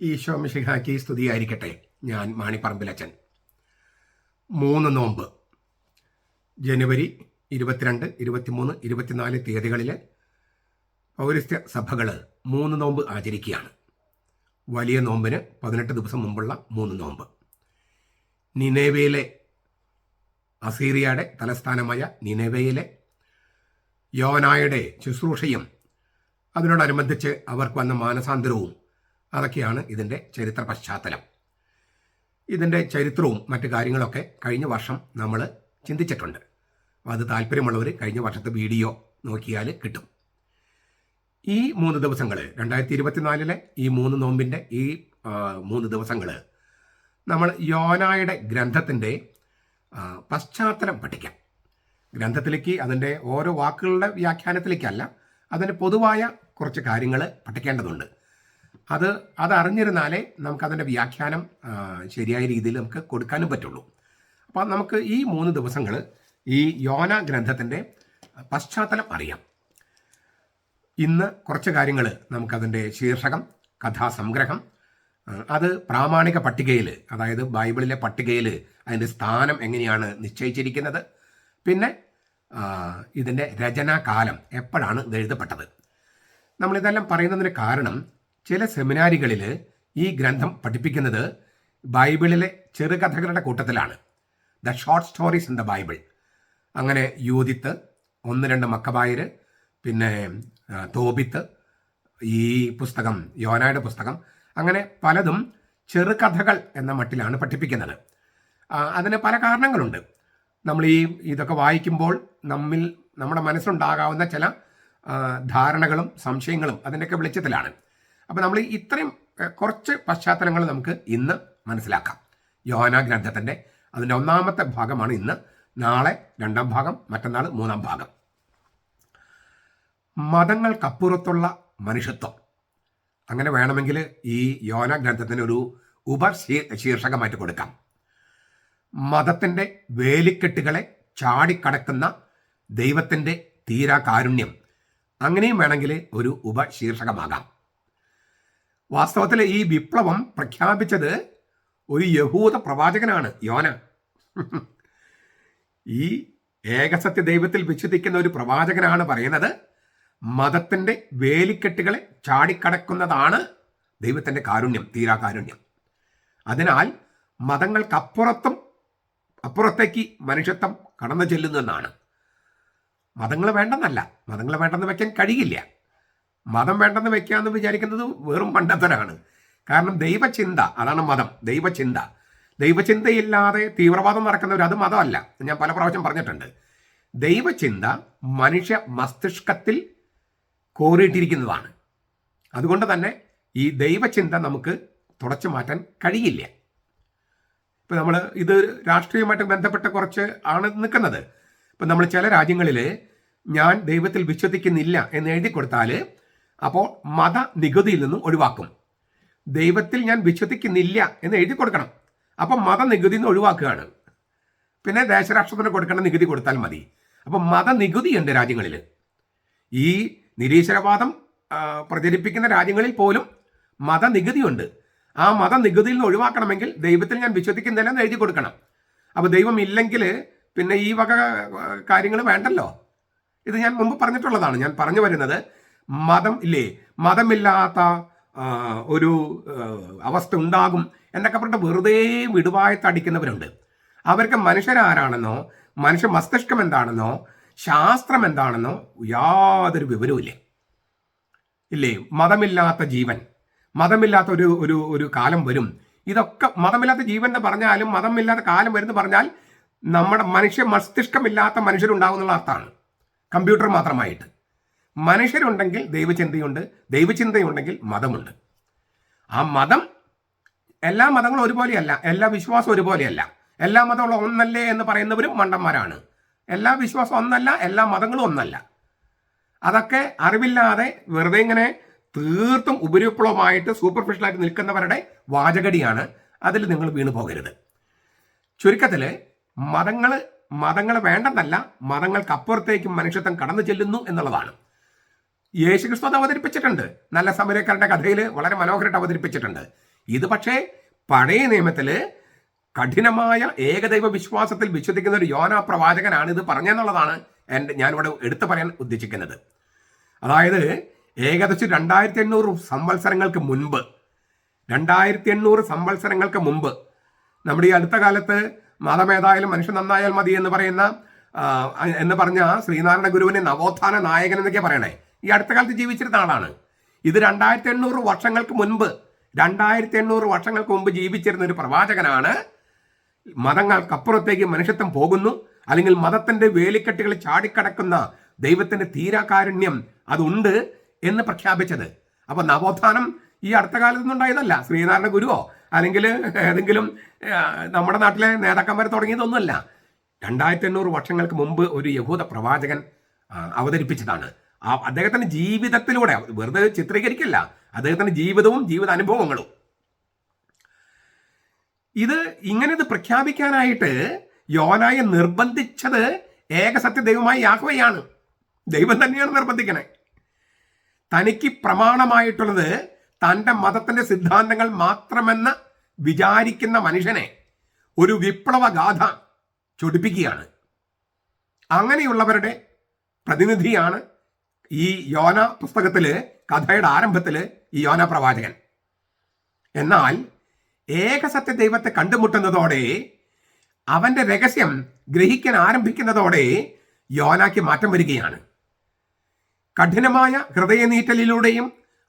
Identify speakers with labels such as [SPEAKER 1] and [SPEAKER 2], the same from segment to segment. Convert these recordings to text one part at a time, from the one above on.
[SPEAKER 1] ഈശോ മിശിഹായ്ക്ക് സ്തുതിയായിരിക്കട്ടെ. ഞാൻ മാണിപ്പറമ്പിലച്ചൻ. 3 നോമ്പ് ജനുവരി 22, 23, 24 തീയതികളിൽ പൗരസ്ത്യ സഭകൾ 3 നോമ്പ് ആചരിക്കുകയാണ്. വലിയ നോമ്പിന് 18 ദിവസം മുമ്പുള്ള 3 നോമ്പ്. നിനേവയിലെ അസീറിയയുടെ തലസ്ഥാനമായ നിനേവയിലെ യോനായുടെ ശുശ്രൂഷയും അതിനോടനുബന്ധിച്ച് അവർക്ക് വന്ന മാനസാന്തരവും അതൊക്കെയാണ് ഇതിൻ്റെ ചരിത്ര പശ്ചാത്തലം. ഇതിൻ്റെ ചരിത്രവും മറ്റു കാര്യങ്ങളൊക്കെ കഴിഞ്ഞ വർഷം നമ്മൾ ചിന്തിച്ചിട്ടുണ്ട്. അത് താല്പര്യമുള്ളവർ കഴിഞ്ഞ വർഷത്തെ വീഡിയോ നോക്കിയാൽ കിട്ടും. ഈ 3 ദിവസങ്ങൾ 2024 ഈ 3 നോമ്പിൻ്റെ ഈ 3 ദിവസങ്ങൾ നമ്മൾ യോനായുടെ ഗ്രന്ഥത്തിൻ്റെ പശ്ചാത്തലം പഠിക്കാം. ഗ്രന്ഥത്തിലേക്ക് അതിൻ്റെ ഓരോ വാക്കുകളുടെ വ്യാഖ്യാനത്തിലേക്കല്ല, അതിൻ്റെ പൊതുവായ കുറച്ച് കാര്യങ്ങൾ പഠിക്കേണ്ടതുണ്ട്. അതറിഞ്ഞിരുന്നാലേ നമുക്കതിൻ്റെ വ്യാഖ്യാനം ശരിയായ രീതിയിൽ നമുക്ക് കൊടുക്കാനും പറ്റുള്ളൂ. അപ്പോൾ നമുക്ക് ഈ 3 ദിവസങ്ങൾ ഈ യോന ഗ്രന്ഥത്തിൻ്റെ പശ്ചാത്തലം അറിയാം. ഇന്ന് കുറച്ച് കാര്യങ്ങൾ നമുക്കതിൻ്റെ ശീർഷകം, കഥാസംഗ്രഹം, അത് പ്രാമാണിക പട്ടികയിൽ, അതായത് ബൈബിളിലെ പട്ടികയിൽ അതിൻ്റെ സ്ഥാനം എങ്ങനെയാണ് നിശ്ചയിച്ചിരിക്കുന്നത്, പിന്നെ ഇതിൻ്റെ രചനാകാലം എപ്പോഴാണ് ഇത് എഴുതപ്പെട്ടത്. നമ്മളിതെല്ലാം പറയുന്നതിന് കാരണം ചില സെമിനാരികളിൽ ഈ ഗ്രന്ഥം പഠിപ്പിക്കുന്നത് ബൈബിളിലെ ചെറുകഥകളുടെ കൂട്ടത്തിലാണ്. The short stories in the Bible. അങ്ങനെ യൂതിത്ത്, 1-2 മക്കബായർ, പിന്നെ തോബിത്ത്, ഈ പുസ്തകം യോനായുടെ പുസ്തകം, അങ്ങനെ പലതും ചെറുകഥകൾ എന്ന മട്ടിലാണ് പഠിപ്പിക്കുന്നത്. അതിന് പല കാരണങ്ങളുണ്ട്. നമ്മൾ ഇതൊക്കെ വായിക്കുമ്പോൾ നമ്മുടെ മനസ്സിലുണ്ടാകാവുന്ന ചില ധാരണകളും സംശയങ്ങളും അതിൻ്റെയൊക്കെ വെളിച്ചത്തിലാണ്. അപ്പോൾ നമ്മൾ ഇത്രയും കുറച്ച് പശ്ചാത്തലങ്ങൾ നമുക്ക് ഇന്ന് മനസ്സിലാക്കാം. യോന ഗ്രന്ഥത്തിൻ്റെ അതിൻ്റെ 1-ാമത്തെ ഭാഗമാണ് ഇന്ന്. നാളെ 2-ാം ഭാഗം, മറ്റന്നാൾ 3-ാം ഭാഗം. മതങ്ങൾക്കപ്പുറത്തുള്ള മനുഷ്യത്വം, അങ്ങനെ വേണമെങ്കിൽ ഈ യോന ഗ്രന്ഥത്തിന് ഒരു ശീർഷകമായിട്ട് കൊടുക്കാം. മതത്തിൻ്റെ വേലിക്കെട്ടുകളെ ചാടിക്കടക്കുന്ന ദൈവത്തിൻ്റെ തീരാകാരുണ്യം, അങ്ങനെയും വേണമെങ്കിൽ ഒരു ഉപശീർഷകമാകാം. വാസ്തവത്തിൽ ഈ വിപ്ലവം പ്രഖ്യാപിച്ചത് ഒരു യഹൂദ പ്രവാചകനാണ്, യോന. ഈ ഏകസത്യ ദൈവത്തിൽ വിശ്വസിക്കുന്ന ഒരു പ്രവാചകനാണ് പറയുന്നത്, മതത്തിൻ്റെ വേലിക്കെട്ടുകളെ ചാടിക്കടക്കുന്നതാണ് ദൈവത്തിൻ്റെ കാരുണ്യം, തീരാകാരുണ്യം. അതിനാൽ അപ്പുറത്തേക്ക് മനുഷ്യത്വം കടന്നു ചെല്ലുന്നതെന്നാണ്. മതങ്ങൾ വേണ്ടെന്നല്ല, മതങ്ങൾ വേണ്ടെന്ന് വെക്കാൻ കഴിയില്ല. മതം വേണ്ടെന്ന് വെക്കാമെന്ന് വിചാരിക്കുന്നത് വെറും മണ്ടത്തരാണ്. കാരണം ദൈവചിന്ത, അതാണ് മതം. ദൈവചിന്തയില്ലാതെ തീവ്രവാദം നടക്കുന്നവർ അത് മതമല്ല. ഞാൻ പല പ്രാവശ്യം പറഞ്ഞിട്ടുണ്ട്. ദൈവചിന്ത മനുഷ്യ മസ്തിഷ്കത്തിൽ കോറിയിട്ടിരിക്കുന്നതാണ്. അതുകൊണ്ട് തന്നെ ഈ ദൈവചിന്ത നമുക്ക് തുടച്ചു മാറ്റാൻ കഴിയില്ല. ഇപ്പം നമ്മൾ ഇത് രാഷ്ട്രീയമായിട്ട് ബന്ധപ്പെട്ട കുറച്ച് ആണ് നിൽക്കുന്നത്. ഇപ്പം നമ്മൾ ചില രാജ്യങ്ങളിൽ ഞാൻ ദൈവത്തിൽ വിശ്വസിക്കുന്നില്ല എന്ന് എഴുതി കൊടുത്താൽ അപ്പോൾ മത നികുതിയിൽ നിന്നും ഒഴിവാക്കും. ദൈവത്തിൽ ഞാൻ വിശ്വസിക്കുന്നില്ല എന്ന് എഴുതി കൊടുക്കണം, അപ്പം മതനികുതി നിന്ന് ഒഴിവാക്കുകയാണ്. പിന്നെ ദേശരാഷ്ട്രത്തിന് കൊടുക്കേണ്ട നികുതി കൊടുത്താൽ മതി. അപ്പം മതനികുതിയുണ്ട് രാജ്യങ്ങളിൽ. ഈ നിരീശ്വരവാദം പ്രചരിപ്പിക്കുന്ന രാജ്യങ്ങളിൽ പോലും മതനികുതിയുണ്ട്. ആ മതനികുതിയിൽ നിന്ന് ഒഴിവാക്കണമെങ്കിൽ ദൈവത്തിൽ ഞാൻ വിശ്വസിക്കുന്നില്ല എന്ന് എഴുതി കൊടുക്കണം. അപ്പോൾ ദൈവം ഇല്ലെങ്കിൽ പിന്നെ ഈ വക കാര്യങ്ങൾ വേണ്ടല്ലോ. ഇത് ഞാൻ മുമ്പ് പറഞ്ഞിട്ടുള്ളതാണ്. ഞാൻ പറഞ്ഞു വരുന്നത്, മതമില്ലാത്ത ഒരു അവസ്ഥ ഉണ്ടാകും എന്നൊക്കെ പറഞ്ഞിട്ട് വെറുതെ വിടുവായത്തടിക്കുന്നവരുണ്ട്. അവർക്ക് മനുഷ്യരാരാണെന്നോ മനുഷ്യ മസ്തിഷ്കം എന്താണെന്നോ ശാസ്ത്രം എന്താണെന്നോ യാതൊരു വിവരവും ഇല്ലേ. മതമില്ലാത്ത ജീവൻ, മതമില്ലാത്ത ഒരു കാലം വരും. ഇതൊക്കെ മതമില്ലാത്ത ജീവൻ എന്ന് പറഞ്ഞാലും മതമില്ലാത്ത കാലം വരുമെന്ന് പറഞ്ഞാൽ നമ്മുടെ മനുഷ്യ മസ്തിഷ്കമില്ലാത്ത മനുഷ്യരുണ്ടാകുന്നുള്ള അർത്ഥമാണ്. കമ്പ്യൂട്ടർ മാത്രമായിട്ട് മനുഷ്യരുണ്ടെങ്കിൽ ദൈവചിന്തയുണ്ടെങ്കിൽ മതമുണ്ട്. ആ മതം, എല്ലാ മതങ്ങളും ഒരുപോലെയല്ല, എല്ലാ വിശ്വാസവും ഒരുപോലെയല്ല. എല്ലാ മതങ്ങളും ഒന്നല്ലേ എന്ന് പറയുന്നവരും മണ്ടന്മാരാണ്. എല്ലാ വിശ്വാസവും ഒന്നല്ല, എല്ലാ മതങ്ങളും ഒന്നല്ല. അതൊക്കെ അറിവില്ലാതെ വെറുതെ ഇങ്ങനെ തീർത്തും ഉപരിപ്ലവമായിട്ട് സൂപ്പർഫിഷ്യലായിട്ട് നിൽക്കുന്നവരുടെ വാചകടിയാണ്. അതിൽ നിങ്ങൾ വീണു പോകരുത്. ചുരുക്കത്തിൽ മതങ്ങൾ വേണ്ടെന്നല്ല, മതങ്ങൾക്കപ്പുറത്തേക്ക് മനുഷ്യത്വം കടന്നു ചെല്ലുന്നു എന്നുള്ളതാണ്. യേശുക്രിസ്തു അത് അവതരിപ്പിച്ചിട്ടുണ്ട്. നല്ല സമരക്കാരന്റെ കഥയിൽ വളരെ മനോഹരമായിട്ട് അവതരിപ്പിച്ചിട്ടുണ്ട്. ഇത് പക്ഷേ പഴയ നിയമത്തില് കഠിനമായ ഏകദൈവ വിശ്വാസത്തിൽ വിശ്വസിക്കുന്ന ഒരു യോന പ്രവാചകനാണ് ഇത് പറഞ്ഞെന്നുള്ളതാണ് ഞാനിവിടെ എടുത്തു പറയാൻ ഉദ്ദേശിക്കുന്നത്. അതായത് ഏകദേശം 2800 സംവത്സരങ്ങൾക്ക് മുമ്പ് നമ്മുടെ ഈ അടുത്ത കാലത്ത് മതമേതായാലും മനുഷ്യൻ നന്നായാൽ മതി എന്ന് പറഞ്ഞ ശ്രീനാരായണ ഗുരുവിനെ നവോത്ഥാന നായകൻ എന്നൊക്കെ പറയണേ. ഈ അടുത്ത കാലത്ത് ജീവിച്ചിരുന്ന ആളാണ്. ഇത് 2800 വർഷങ്ങൾക്ക് മുമ്പ് ജീവിച്ചിരുന്ന ഒരു പ്രവാചകനാണ്. മതങ്ങൾക്കപ്പുറത്തേക്ക് മനുഷ്യത്വം പോകുന്നു, അല്ലെങ്കിൽ മതത്തിന്റെ വേലിക്കെട്ടുകൾ ചാടിക്കടക്കുന്ന ദൈവത്തിന്റെ തീരാകാരുണ്യം അതുണ്ട് എന്ന് പ്രഖ്യാപിച്ചത്. അപ്പൊ നവോത്ഥാനം ഈ അടുത്ത കാലത്തൊന്നും ഉണ്ടായതല്ല. ശ്രീനാരായണ ഗുരുവോ അല്ലെങ്കിൽ ഏതെങ്കിലും നമ്മുടെ നാട്ടിലെ നേതാക്കന്മാർ തുടങ്ങിയതൊന്നുമല്ല. 2800 വർഷങ്ങൾക്ക് മുമ്പ് ഒരു യഹൂദ പ്രവാചകൻ അവതരിപ്പിച്ചതാണ്. അദ്ദേഹത്തിന്റെ ജീവിതത്തിലൂടെ, വെറുതെ ചിത്രീകരിക്കില്ല, അദ്ദേഹത്തിന്റെ ജീവിതവും ജീവിതാനുഭവങ്ങളും. ഇത് പ്രഖ്യാപിക്കാനായിട്ട് യോനായെ നിർബന്ധിച്ചത് ഏകസത്യ ദൈവമായ യാഹ്വയാണ്. ദൈവം തന്നെയാണ് നിർബന്ധിക്കണേ. തനിക്ക് പ്രമാണമായിട്ടുള്ളത് തൻ്റെ മതത്തിന്റെ സിദ്ധാന്തങ്ങൾ മാത്രമെന്ന് വിചാരിക്കുന്ന മനുഷ്യനെ ഒരു വിപ്ലവ ഗാഥ ചൊടിപ്പിക്കുകയാണ്. അങ്ങനെയുള്ളവരുടെ പ്രതിനിധിയാണ് ഈ യോന പുസ്തകത്തില്, കഥയുടെ ആരംഭത്തില് ഈ യോന പ്രവാചകൻ. എന്നാൽ ഏകസത്യ ദൈവത്തെ കണ്ടുമുട്ടുന്നതോടെ, അവന്റെ രഹസ്യം ഗ്രഹിക്കാൻ ആരംഭിക്കുന്നതോടെ യോനാക്ക് മാറ്റം വരികയാണ്. കഠിനമായ ഹൃദയനീറ്റലിലൂടെയും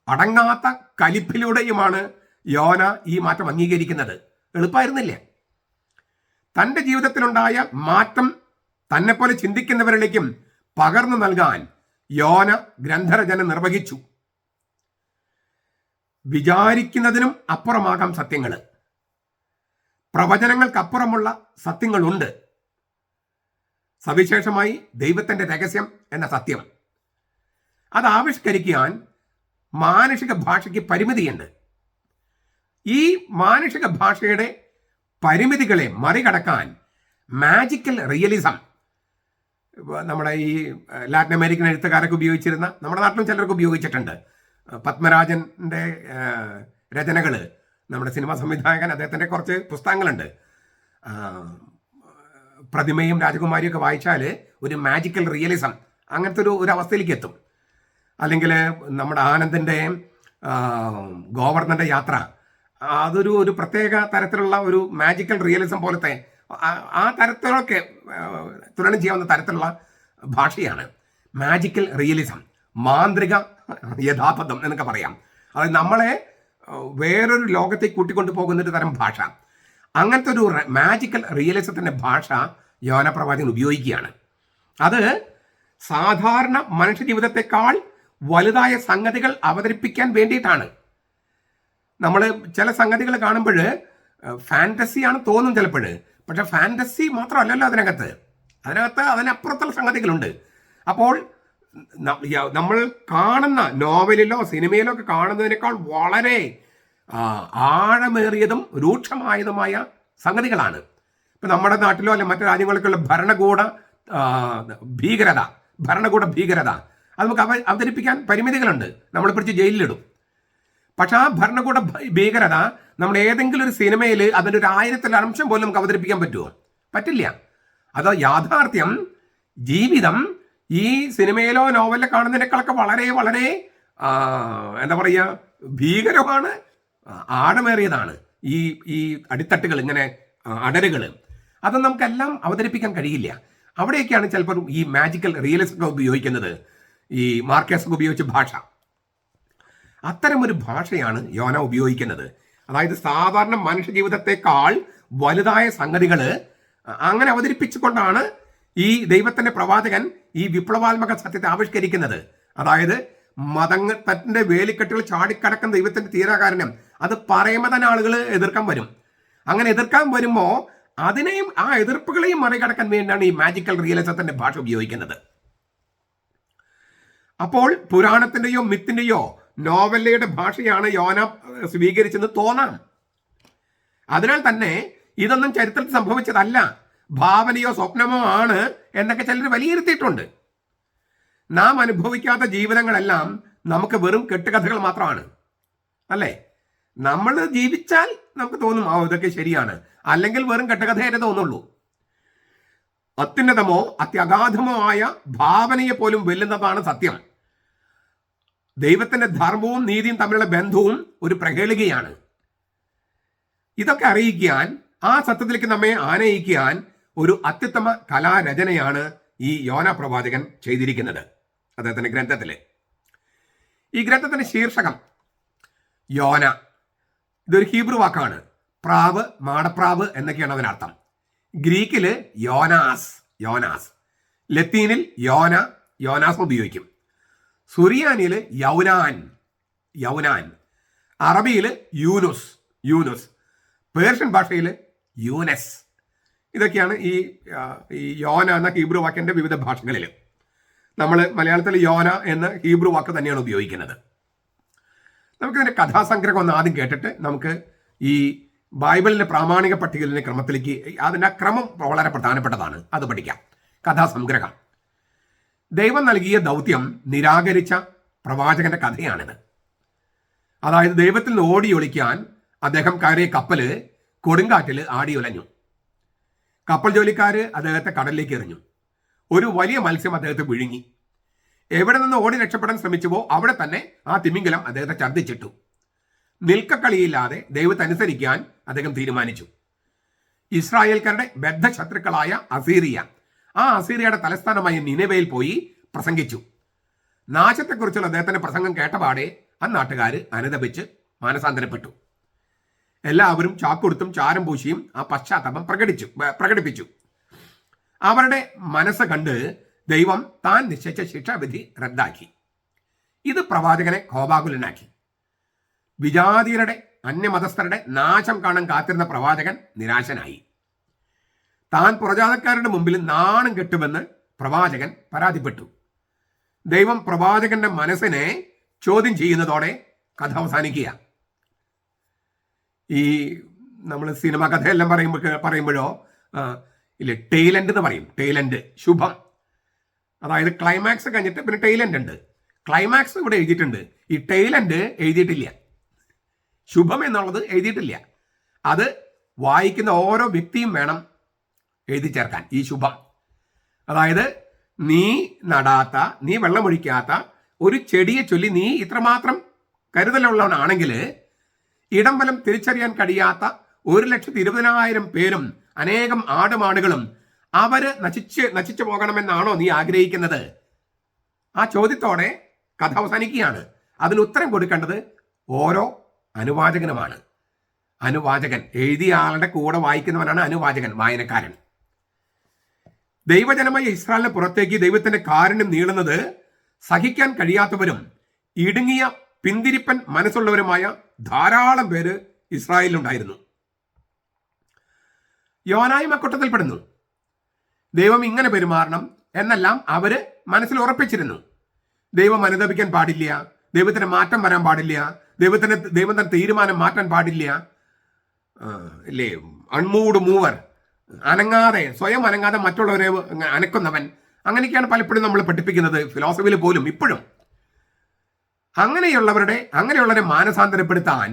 [SPEAKER 1] അടങ്ങാത്ത കലിപ്പിലൂടെയുമാണ് യോന ഈ മാറ്റം അംഗീകരിക്കുന്നത്. എളുപ്പമായിരുന്നില്ല. തൻ്റെ ജീവിതത്തിലുണ്ടായ മാറ്റം തന്നെപ്പോലെ ചിന്തിക്കുന്നവരിലേക്കും പകർന്നു നൽകാൻ യോന ഗ്രന്ഥരചന നിർവഹിച്ചു. വിചാരിക്കുന്നതിനും അപ്പുറമാകാം സത്യങ്ങൾ. പ്രവചനങ്ങൾക്കപ്പുറമുള്ള സത്യങ്ങളുണ്ട്. സവിശേഷമായി ദൈവത്തിന്റെ രഹസ്യം എന്ന സത്യം അത് ആവിഷ്കരിക്കാൻ മാനുഷിക ഭാഷയ്ക്ക് പരിമിതിയുണ്ട്. ഈ മാനുഷിക ഭാഷയുടെ പരിമിതികളെ മറികടക്കാൻ മാജിക്കൽ റിയലിസം, നമ്മുടെ ഈ ലാറ്റിൻ അമേരിക്കൻ എഴുത്തുകാരൊക്കെ ഉപയോഗിച്ചിരുന്ന, നമ്മുടെ നാട്ടിലും ചിലർക്ക് ഉപയോഗിച്ചിട്ടുണ്ട്. പത്മരാജന്റെ രചനകൾ, നമ്മുടെ സിനിമാ സംവിധായകൻ അദ്ദേഹത്തിൻ്റെ കുറച്ച് പുസ്തകങ്ങളുണ്ട്. പ്രതിമയും രാജകുമാരിയും ഒക്കെ വായിച്ചാൽ ഒരു മാജിക്കൽ റിയലിസം അങ്ങനത്തെ ഒരു അവസ്ഥയിലേക്ക് എത്തും. അല്ലെങ്കിൽ നമ്മുടെ ആനന്ദിൻ്റെ ഗോവർദ്ധൻ്റെ യാത്ര, അതൊരു പ്രത്യേക തരത്തിലുള്ള ഒരു മാജിക്കൽ റിയലിസം പോലത്തെ ആ തരത്തിലൊക്കെ തുലനം ചെയ്യാവുന്ന തരത്തിലുള്ള ഭാഷയാണ് മാജിക്കൽ റിയലിസം, മാന്ത്രിക യഥാർത്ഥം എന്നൊക്കെ പറയാം. അതായത് നമ്മളെ വേറൊരു ലോകത്തേക്ക് കൂട്ടിക്കൊണ്ടു പോകുന്നൊരു തരം ഭാഷ. അങ്ങനത്തെ ഒരു മാജിക്കൽ റിയലിസത്തിൻ്റെ ഭാഷ യോന പ്രവാചകൻ ഉപയോഗിക്കുകയാണ്. അത് സാധാരണ മനുഷ്യ ജീവിതത്തെക്കാൾ വലുതായ സംഗതികൾ അവതരിപ്പിക്കാൻ വേണ്ടിയിട്ടാണ്. നമ്മൾ ചില സംഗതികൾ കാണുമ്പോൾ ഫാൻറ്റസിയാണ് തോന്നും ചിലപ്പോൾ. പക്ഷെ ഫാൻറ്റസി മാത്രമല്ലല്ലോ അതിനകത്ത് അതിനപ്പുറത്തുള്ള സംഗതികളുണ്ട്. അപ്പോൾ നമ്മൾ കാണുന്ന നോവലിലോ സിനിമയിലോ ഒക്കെ കാണുന്നതിനേക്കാൾ വളരെ ആഴമേറിയതും രൂക്ഷമായതുമായ സംഗതികളാണ്. ഇപ്പം നമ്മുടെ നാട്ടിലോ അല്ലെങ്കിൽ മറ്റു രാജ്യങ്ങളിലേക്കുള്ള ഭരണകൂട ഭീകരത അത് നമുക്ക് അവതരിപ്പിക്കാൻ പരിമിതികളുണ്ട്. നമ്മൾ പിടിച്ച് ജയിലിലിടും. പക്ഷെ ആ ഭരണകൂട ഭീകരത നമ്മൾ ഏതെങ്കിലും ഒരു സിനിമയിൽ അതിൻ്റെ ഒരു 1000 അംശം പോലും നമുക്ക് അവതരിപ്പിക്കാൻ പറ്റുമോ? പറ്റില്ല. അത് യാഥാർത്ഥ്യം, ജീവിതം ഈ സിനിമയിലോ നോവലിലോ കാണുന്നതിനേക്കാളൊക്കെ വളരെ വളരെ എന്താ പറയുക, ഭീകരമാണ്, ആഴമേറിയതാണ്. ഈ അടിത്തട്ടുകൾ, ഇങ്ങനെ അടരുകൾ, അത് നമുക്കെല്ലാം അവതരിപ്പിക്കാൻ കഴിയില്ല. അവിടെയൊക്കെയാണ് ചിലപ്പോൾ ഈ മാജിക്കൽ റിയലിസം ഒക്കെ ഉപയോഗിക്കുന്നത്, ഈ മാർക്കേസ് ഉപയോഗിച്ച ഭാഷ. അത്തരമൊരു ഭാഷയാണ് യോന ഉപയോഗിക്കുന്നത്. അതായത് സാധാരണ മനുഷ്യ ജീവിതത്തെക്കാൾ വലുതായ സംഗതികൾ അങ്ങനെ അവതരിപ്പിച്ചുകൊണ്ടാണ് ഈ ദൈവത്തിന്റെ പ്രവാചകൻ ഈ വിപ്ലവാത്മക സത്യത്തെ ആവിഷ്കരിക്കുന്നത്. അതായത് മതത്തിന്റെ വേലിക്കെട്ടുകൾ ചാടിക്കടക്കുന്ന ദൈവത്തിന്റെ തീരാകാരുണ്യം അത് പറയുമ്പോൾ തന്നെ ആളുകൾ എതിർക്കാൻ വരും. അങ്ങനെ എതിർക്കാൻ വരുമ്പോൾ അതിനെയും ആ എതിർപ്പുകളെയും മറികടക്കാൻ വേണ്ടിയാണ് ഈ മാജിക്കൽ റിയലിസത്തിന്റെ ഭാഷ ഉപയോഗിക്കുന്നത്. അപ്പോൾ പുരാണത്തിന്റെയോ മിത്തിന്റെയോ നോവലയുടെ ഭാഷയാണ് യോന സ്വീകരിച്ചെന്ന് തോന്നാം. അതിനാൽ തന്നെ ഇതൊന്നും ചരിത്രത്തിൽ സംഭവിച്ചതല്ല, ഭാവനയോ സ്വപ്നമോ ആണ് എന്നൊക്കെ ചിലർ വിലയിരുത്തിയിട്ടുണ്ട്. നാം അനുഭവിക്കാത്ത ജീവിതങ്ങളെല്ലാം നമുക്ക് വെറും കെട്ടുകഥകൾ മാത്രമാണ്, അല്ലേ? നമ്മൾ ജീവിച്ചാൽ നമുക്ക് തോന്നും ഇതൊക്കെ ശരിയാണ്, അല്ലെങ്കിൽ വെറും കെട്ടകഥയായിട്ട് തോന്നുള്ളൂ. അത്യുന്നതമോ അത്യഗാധമോ ആയ ഭാവനയെ പോലും വെല്ലുന്നതാണ് സത്യം. ദൈവത്തിന്റെ ധർമ്മവും നീതിയും തമ്മിലുള്ള ബന്ധവും ഒരു പ്രഹേളികയാണ്. ഇതൊക്കെ അറിയിക്കാൻ, ആ സത്യത്തിലേക്ക് നമ്മെ ആനയിക്കാൻ ഒരു അത്യുത്തമ കലാരചനയാണ് ഈ യോന പ്രവാചകൻ ചെയ്തിരിക്കുന്നത് അദ്ദേഹത്തിന്റെ ഗ്രന്ഥത്തില്. ഈ ഗ്രന്ഥത്തിന്റെ ശീർഷകം യോന. ഇതൊരു ഹീബ്രു വാക്കാണ്. പ്രാവ്, മാടപ്രാവ് എന്നൊക്കെയാണ് അതിനർത്ഥം. ഗ്രീക്കില് യോനാസ്, യോനാസ്. ലത്തീനിൽ യോന, യോനാസ് ഉപയോഗിക്കും. സുറിയാനിയിൽ യൗനാൻ, യൗനാൻ. അറബിയിൽ യൂനുസ്, യൂനുസ്. പേർഷ്യൻ ഭാഷയിൽ യൂനസ്. ഇതൊക്കെയാണ് ഈ യോന എന്ന ഹീബ്രു വാക്കിന്റെ വിവിധ ഭാഷകളിൽ. നമ്മൾ മലയാളത്തിൽ യോന എന്ന ഹീബ്രു വാക്ക് തന്നെയാണ് ഉപയോഗിക്കുന്നത്. നമുക്കിതിൻ്റെ കഥാസംഗ്രഹം ഒന്ന് ആദ്യം കേട്ടിട്ട് നമുക്ക് ഈ ബൈബിളിന്റെ പ്രാമാണിക പട്ടികയിലെ ക്രമത്തിലേക്ക്, അതിൻ്റെ ക്രമം വളരെ പ്രധാനപ്പെട്ടതാണ്, അത് പഠിക്കാം. കഥാസംഗ്രഹം. ദൈവം നൽകിയ ദൗത്യം നിരാകരിച്ച പ്രവാചകന്റെ കഥയാണിത്. അതായത് ദൈവത്തിൽ നിന്ന് ഓടിയൊളിക്കാൻ അദ്ദേഹം കയറിയ കപ്പല് കൊടുങ്കാറ്റിൽ ആടിയുലഞ്ഞു. കപ്പൽ ജോലിക്കാർ അദ്ദേഹത്തെ കടലിലേക്ക് എറിഞ്ഞു. ഒരു വലിയ മത്സ്യം അദ്ദേഹത്തെ വിഴുങ്ങി. എവിടെ നിന്ന് ഓടി രക്ഷപ്പെടാൻ ശ്രമിച്ചുവോ അവിടെ തന്നെ ആ തിമിംഗലം അദ്ദേഹത്തെ ഛർദ്ദിച്ചിട്ടു. നിൽക്കക്കളിയില്ലാതെ ദൈവത്തനുസരിക്കാൻ അദ്ദേഹം തീരുമാനിച്ചു. ഇസ്രായേൽക്കാരുടെ ബദ്ധശത്രുക്കളായ അസീറിയ, ആ അസീറിയയുടെ തലസ്ഥാനമായ നിനവയിൽ പോയി പ്രസംഗിച്ചു. നാശത്തെക്കുറിച്ചുള്ള അദ്ദേഹത്തിന്റെ പ്രസംഗം കേട്ടപാടെ ആ നാട്ടുകാർ അനുതപിച്ച് മാനസാന്തരപ്പെട്ടു. എല്ലാവരും ചാക്കൊടുത്തും ചാരം പൂശിയും ആ പശ്ചാത്താപം പ്രകടിപ്പിച്ചു. അവരുടെ മനസ്സ് കണ്ട് ദൈവം താൻ നിശ്ചയിച്ച ശിക്ഷാവിധി റദ്ദാക്കി. ഇത് പ്രവാചകനെ കോപാകുലനാക്കി. വിജാതീയരുടെ, അന്യമതസ്ഥരുടെ നാശം കാണാൻ കാത്തിരുന്ന പ്രവാചകൻ നിരാശനായി. താൻ പുറജാതക്കാരുടെ മുമ്പിൽ നാണം കെട്ടുമെന്ന് പ്രവാചകൻ പരാതിപ്പെട്ടു. ദൈവം പ്രവാചകന്റെ മനസ്സിനെ ചോദ്യം ചെയ്യുന്നതോടെ കഥ അവസാനിക്കുക. ഈ നമ്മൾ സിനിമ കഥയെല്ലാം പറയുമ്പോഴോ ഇല്ല, ടെയിലൻഡ് എന്ന് പറയും. ടെയിലൻഡ്, ശുഭം. അതായത് ക്ലൈമാക്സ് കഴിഞ്ഞിട്ട് പിന്നെ ടെയിലൻഡ് ഉണ്ട്. ക്ലൈമാക്സ് ഇവിടെ എഴുതിയിട്ടുണ്ട്, ഈ ടെയിലൻഡ് എഴുതിയിട്ടില്ല. ശുഭം എന്നുള്ളത് എഴുതിയിട്ടില്ല. അത് വായിക്കുന്ന ഓരോ വ്യക്തിയും വേണം എഴുതി ചേർക്കാൻ ഈ ശുഭം. അതായത് നീ നടാത്ത, നീ വെള്ളമൊഴിക്കാത്ത ഒരു ചെടിയെ ചൊല്ലി നീ ഇത്രമാത്രം കരുതലുള്ളവനാണെങ്കിൽ ഇടം വലം തിരിച്ചറിയാൻ കഴിയാത്ത 1,20,000 പേരും അനേകം ആടുമാടുകളും അവര് നശിച്ചു പോകണമെന്നാണോ നീ ആഗ്രഹിക്കുന്നത്? ആ ചോദ്യത്തോടെ കഥ അവസാനിക്കുകയാണ്. അതിന് ഉത്തരം കൊടുക്കേണ്ടത് ഓരോ അനുവാചകനുമാണ്. അനുവാചകൻ, എഴുതിയ ആളുടെ കൂടെ വായിക്കുന്നവനാണ് അനുവാചകൻ, വായനക്കാരൻ. ദൈവജനമായ ഇസ്രായേലിന് പുറത്തേക്ക് ദൈവത്തിന്റെ കാരുണ്യം നീളുന്നത് സഹിക്കാൻ കഴിയാത്തവരും ഇടുങ്ങിയ പിന്തിരിപ്പൻ മനസ്സുള്ളവരുമായ ധാരാളം പേര് ഇസ്രായേലിലുണ്ടായിരുന്നു. യോനായും അക്കൂട്ടത്തിൽപ്പെടുന്നു. ദൈവം ഇങ്ങനെ പെരുമാറണം എന്നെല്ലാം അവര് മനസ്സിൽ ഉറപ്പിച്ചിരുന്നു. ദൈവം അനുതപിക്കാൻ പാടില്ല, ദൈവത്തിന് മാറ്റം വരാൻ പാടില്ല, ദൈവം തന്നെ തീരുമാനം മാറ്റാൻ പാടില്ല. ഇല്ലേ, അൺമൂവ്ഡ് മൂവർ, അനങ്ങാതെ, സ്വയം അനങ്ങാതെ മറ്റുള്ളവരെ അനക്കുന്നവൻ. അങ്ങനെയൊക്കെയാണ് പലപ്പോഴും നമ്മൾ പഠിപ്പിക്കുന്നത് ഫിലോസഫിയിൽ പോലും ഇപ്പോഴും. അങ്ങനെയുള്ളവരെ മാനസാന്തരപ്പെടുത്താൻ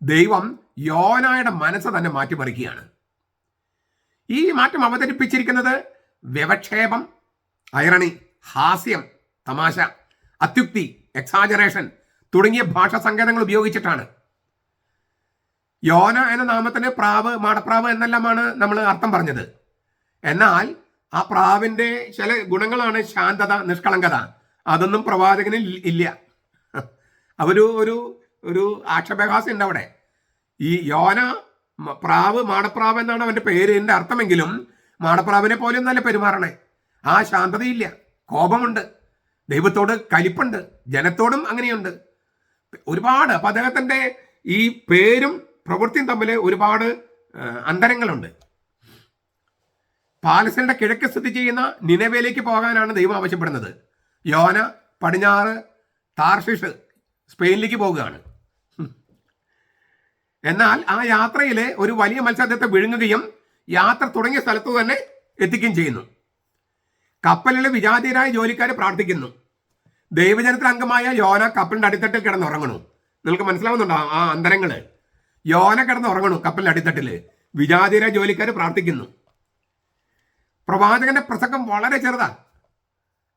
[SPEAKER 1] ദൈവം യോനായുടെ മനസ്സ് തന്നെ മാറ്റിമറിക്കുകയാണ്. ഈ മാറ്റം അവതരിപ്പിച്ചിരിക്കുന്നത് വ്യവക്ഷേപം, ഐറണി, ഹാസ്യം, തമാശ, അത്യുക്തി, എക്സാജറേഷൻ തുടങ്ങിയ ഭാഷാ സങ്കേതങ്ങൾ ഉപയോഗിച്ചിട്ടാണ്. യോന എന്ന നാമത്തിന് പ്രാവ്, മാടപ്രാവ് എന്നെല്ലാമാണ് നമ്മൾ അർത്ഥം പറഞ്ഞത്. എന്നാൽ ആ പ്രാവിന്റെ ചില ഗുണങ്ങളാണ് ശാന്തത, നിഷ്കളങ്കത. അതൊന്നും പ്രവാചകനിൽ ഇല്ല. ഒരു ആക്ഷേപഹാസ്യം ഉണ്ട് അവിടെ. ഈ യോന പ്രാവ്, മാടപ്രാവ് എന്നാണ് അവന്റെ പേരിന്റെ അർത്ഥമെങ്കിലും മാടപ്രാവിനെ പോലെ ഒന്നല്ല പെരുമാറണേ. ആ ശാന്തതയില്ല, കോപമുണ്ട്, ദൈവത്തോട് കലിപ്പുണ്ട്, ജനത്തോടും അങ്ങനെയുണ്ട് ഒരുപാട്. അപ്പൊ അദ്ദേഹത്തിന്റെ ഈ പേരും പ്രവൃത്തിയും തമ്മിൽ ഒരുപാട് അന്തരങ്ങളുണ്ട്. പാലസ്തീനയുടെ കിഴക്ക് സ്ഥിതി ചെയ്യുന്ന നിനവേലേക്ക് പോകാനാണ് ദൈവം ആവശ്യപ്പെടുന്നത്. യോന പടിഞ്ഞാറ് താർഷിഷ്, സ്പെയിനിലേക്ക് പോകുകയാണ്. എന്നാൽ ആ യാത്രയിൽ ഒരു വലിയ മത്സ്യം അദ്ദേഹത്തെ വിഴുങ്ങുകയും യാത്ര തുടങ്ങിയ സ്ഥലത്ത് തന്നെ എത്തിക്കുകയും ചെയ്യുന്നു. കപ്പലിലെ വിജാതീയരായ ജോലിക്കാർ പ്രാർത്ഥിക്കുന്നു. ദൈവജനത്തിൽ അംഗമായ യോന കപ്പലിന്റെ അടിത്തട്ടിൽ കിടന്നുറങ്ങണു. നിങ്ങൾക്ക് മനസ്സിലാവുന്നുണ്ടോ ആ അന്തരങ്ങള്? യോന കിടന്ന് ഉറങ്ങണു കപ്പലിന്റെ അടിത്തട്ടില്. വിജാതിര ജോലിക്കാർ പ്രാർത്ഥിക്കുന്നു. പ്രവാചകന്റെ പ്രസംഗം വളരെ ചെറുതാ.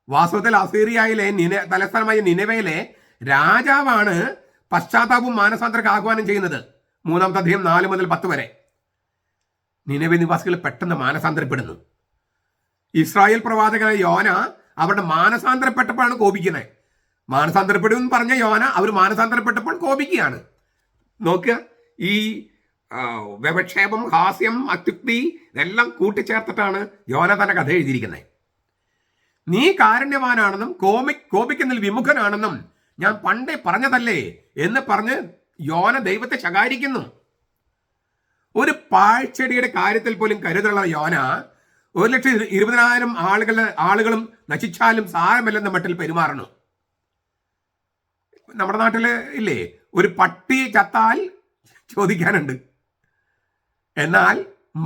[SPEAKER 1] വാസ്തവത്തിൽ അസീറിയയിലെ തലസ്ഥാനമായ നിനവയിലെ രാജാവാണ് പശ്ചാത്താപവും മാനസാന്തരക്ക് ആഹ്വാനം ചെയ്യുന്നത്. 3-ാമത്തെ അധ്യായം 4 മുതൽ 10 വരെ. നിനവെ നിവാസികൾ പെട്ടെന്ന് മാനസാന്തരപ്പെടുന്നു. ഇസ്രായേൽ പ്രവാചകനായ യോന അവരുടെ മാനസാന്തരപ്പെട്ടപ്പോഴാണ് കോപിക്കുന്നത്. മാനസാന്തരപ്പെടും എന്ന് പറഞ്ഞ യോന അവർ മാനസാന്തരപ്പെട്ടപ്പോൾ കോപിക്കുകയാണ്. നോക്കുക, ഈ വ്യവക്ഷേപം, ഹാസ്യം, അത്യുക്തി ഇതെല്ലാം കൂട്ടിച്ചേർത്തിട്ടാണ് യോന തന്റെ കഥ എഴുതിയിരിക്കുന്നത്. നീ കാരുണ്യവാനാണെന്നും കോപിക്കുന്നതിൽ വിമുഖനാണെന്നും ഞാൻ പണ്ടേ പറഞ്ഞതല്ലേ എന്ന് പറഞ്ഞ് യോന ദൈവത്തെ ശകാരിക്കുന്നു. ഒരു പാഴ്ചെടിയുടെ കാര്യത്തിൽ പോലും കരുതുള്ള യോന 1,20,000 ആളുകളും നശിച്ചാലും സാരമില്ലെന്ന മട്ടിൽ പെരുമാറണു. നമ്മുടെ നാട്ടില് ഇല്ലേ, ഒരു പട്ടി ചത്താൽ ചോദിക്കാനുണ്ട്, എന്നാൽ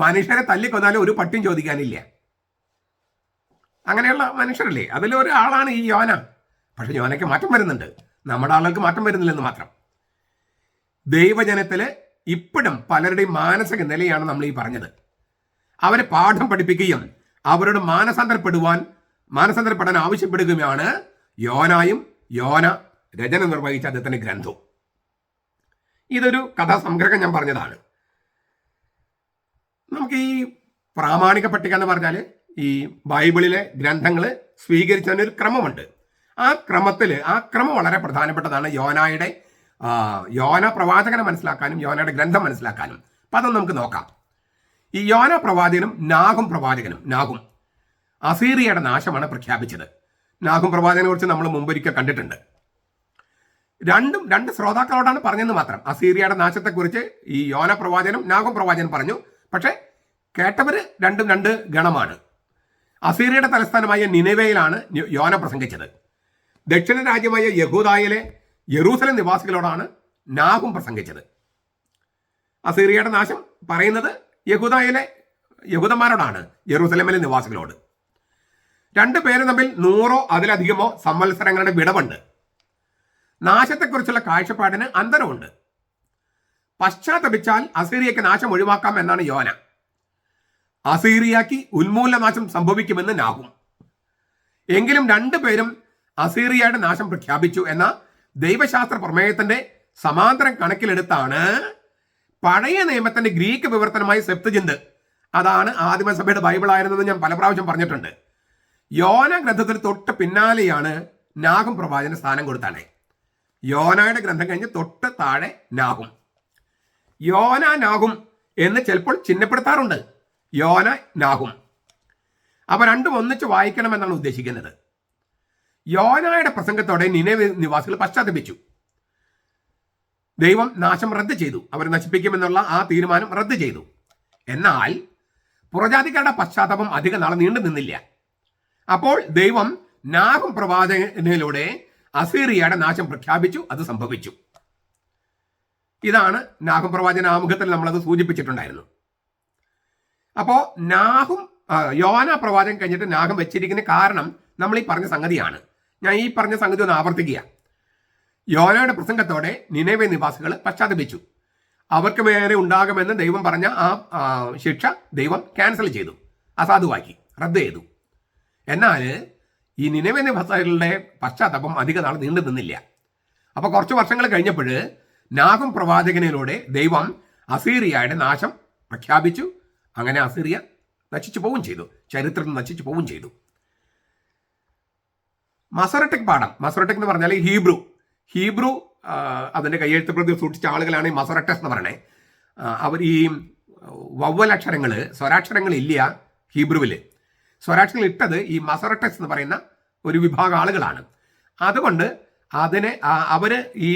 [SPEAKER 1] മനുഷ്യരെ തല്ലിക്കൊന്നാലും ഒരു പട്ടിയും ചോദിക്കാനില്ല. അങ്ങനെയുള്ള മനുഷ്യരല്ലേ, അതിലൊരാളാണ് ഈ യോന. പക്ഷെ യോനയ്ക്ക് മാറ്റം വരുന്നുണ്ട്, നമ്മുടെ ആളുകൾക്ക് മാറ്റം വരുന്നില്ലെന്ന് മാത്രം. ദൈവജനത്തില് ഇപ്പോഴും പലരുടെയും മാനസിക നിലയാണ് നമ്മൾ ഈ പറഞ്ഞത്. അവരെ പാഠം പഠിപ്പിക്കുകയും അവരോട് മാനസാന്തരപ്പെടാൻ ആവശ്യപ്പെടുകയുമാണ് യോനായും യോന രചന നിർവഹിച്ച അദ്ദേഹത്തിന്റെ ഗ്രന്ഥവും. ഇതൊരു കഥാസംഗ്രഹം ഞാൻ പറഞ്ഞതാണ്. നമുക്ക് ഈ പ്രാമാണിക പട്ടിക എന്ന് പറഞ്ഞാൽ ഈ ബൈബിളിലെ ഗ്രന്ഥങ്ങൾ സ്വീകരിച്ചതിന് ഒരു ക്രമമുണ്ട്. ആ ക്രമം വളരെ പ്രധാനപ്പെട്ടതാണ് യോന പ്രവാചകനെ മനസ്സിലാക്കാനും യോനയുടെ ഗ്രന്ഥം മനസ്സിലാക്കാനും. അപ്പം അതൊന്നും നമുക്ക് നോക്കാം. ഈ യോന പ്രവാചകനും നാഗും അസീറിയയുടെ നാശമാണ് പ്രഖ്യാപിച്ചത്. നാഗും പ്രവാചകനെ കുറിച്ച് നമ്മൾ മുമ്പൊരിക്കൽ കണ്ടിട്ടുണ്ട്. രണ്ട് ശ്രോതാക്കളോടാണ് പറഞ്ഞെന്ന് മാത്രം. അസീറിയയുടെ നാശത്തെക്കുറിച്ച് ഈ യോന പ്രവാചകനും നാഗും പ്രവാചകനും പറഞ്ഞു. പക്ഷേ കേട്ടവർ രണ്ട് ഗണമാണ്. അസീറിയയുടെ തലസ്ഥാനമായ നിനവയിലാണ് യോന പ്രസംഗിച്ചത്. ദക്ഷിണ രാജ്യമായ യഹൂദായിലെ യെറൂസലേം നിവാസികളോടാണ് നാഗും പ്രസംഗിച്ചത്. അസീറിയയുടെ നാശം പറയുന്നത് യഹൂദന്മാരോടാണ്, യെറൂസലേമിലെ നിവാസികളോട്. രണ്ടുപേരും തമ്മിൽ 100 അതിലധികമോ സംവത്സരങ്ങളുടെ വിടവുണ്ട്. നാശത്തെക്കുറിച്ചുള്ള കാഴ്ചപ്പാടിന് അന്തരമുണ്ട്. പശ്ചാത്തപിച്ചാൽ അസീറിയയ്ക്ക് നാശം ഒഴിവാക്കാം എന്നാണ് യോന. അസീറിയയ്ക്ക് ഉന്മൂലനാശം സംഭവിക്കുമെന്ന് നാഗും. എങ്കിലും രണ്ടുപേരും അസീറിയയുടെ നാശം പ്രഖ്യാപിച്ചു എന്ന ദൈവശാസ്ത്ര പ്രമേയത്തിന്റെ സമാന്തരം കണക്കിലെടുത്താണ് പഴയ നിയമത്തിന്റെ ഗ്രീക്ക് വിവർത്തനമായ സെപ്തുജിന്ത്, അതാണ് ആദിമസഭയുടെ ബൈബിൾ ആയിരുന്നത് ഞാൻ പല പ്രാവശ്യം പറഞ്ഞിട്ടുണ്ട്. യോന ഗ്രന്ഥത്തിന് തൊട്ട് പിന്നാലെയാണ് നാഗും പ്രവാചകന് സ്ഥാനം കൊടുത്താണ്. യോനയുടെ ഗ്രന്ഥം കഴിഞ്ഞ് തൊട്ട് താഴെ നാഗും. നാഗും എന്ന് ചിലപ്പോൾ ചിഹ്നപ്പെടുത്താറുണ്ട്. നാഗും. അവ രണ്ടും ഒന്നിച്ച് വായിക്കണമെന്നാണ് ഉദ്ദേശിക്കുന്നത്. യോനയുടെ പ്രസംഗത്തോടെ നിനവെ നിവാസികൾ പശ്ചാത്തപിച്ചു. ദൈവം നാശം റദ്ദ് ചെയ്തു, അവരെ നശിപ്പിക്കുമെന്നുള്ള ആ തീരുമാനം റദ്ദ് ചെയ്തു. എന്നാൽ പുറജാതിക്കാരുടെ പശ്ചാത്തപം അധിക നാളെ നീണ്ടു നിന്നില്ല. അപ്പോൾ ദൈവം നാഗും പ്രവാചകനിലൂടെ അസീറിയയുടെ നാശം പ്രഖ്യാപിച്ചു. അത് സംഭവിച്ചു. ഇതാണ് നാഗും പ്രവാചന ആമുഖത്തിൽ നമ്മളത് സൂചിപ്പിച്ചിട്ടുണ്ടായിരുന്നു. അപ്പോൾ യോന പ്രവാചകൻ കഴിഞ്ഞിട്ട് നാഗം വെച്ചിരിക്കുന്ന കാരണം നമ്മൾ ഈ പറഞ്ഞ സംഗതിയാണ്. ഞാൻ ഈ പറഞ്ഞ സംഗതി ഒന്ന് ആവർത്തിക്കുക. യോനയുടെ പ്രസംഗത്തോടെ നിനവെ നിവാസികൾ പശ്ചാത്തപിച്ചു. അവർക്ക് മേലെ ഉണ്ടാകുമെന്ന് ദൈവം പറഞ്ഞ ആ ശിക്ഷ ദൈവം ക്യാൻസൽ ചെയ്തു, അസാധുവാക്കി, റദ്ദ് ചെയ്തു. എന്നാൽ ഈ നിനവെ നിവാസികളുടെ പശ്ചാത്തപം അധിക നാൾ നീണ്ടു നിന്നില്ല. അപ്പോൾ കുറച്ച് വർഷങ്ങൾ കഴിഞ്ഞപ്പോൾ നാഗും പ്രവാചകനിലൂടെ ദൈവം അസീറിയയുടെ നാശം പ്രഖ്യാപിച്ചു. അങ്ങനെ അസീറിയ നശിച്ചു പോവുകയും ചെയ്തു, ചരിത്രത്തിൽ നശിച്ചു പോവുകയും ചെയ്തു. മസോറട്ടിക് എന്ന് പറഞ്ഞാൽ ഹീബ്രു അതിൻ്റെ കയ്യെഴുത്ത് പ്രതി സൂക്ഷിച്ച ആളുകളാണ് ഈ മസോറട്ടസ് എന്ന് പറയണേ. അവർ ഈ വവ്വലക്ഷരങ്ങൾ, സ്വരാക്ഷരങ്ങളില്ല ഹീബ്രുവിൽ. സ്വരാക്ഷരങ്ങൾ ഇട്ടത് ഈ മസോറട്ടസ് എന്ന് പറയുന്ന ഒരു വിഭാഗം ആളുകളാണ്. അതുകൊണ്ട് അവർ ഈ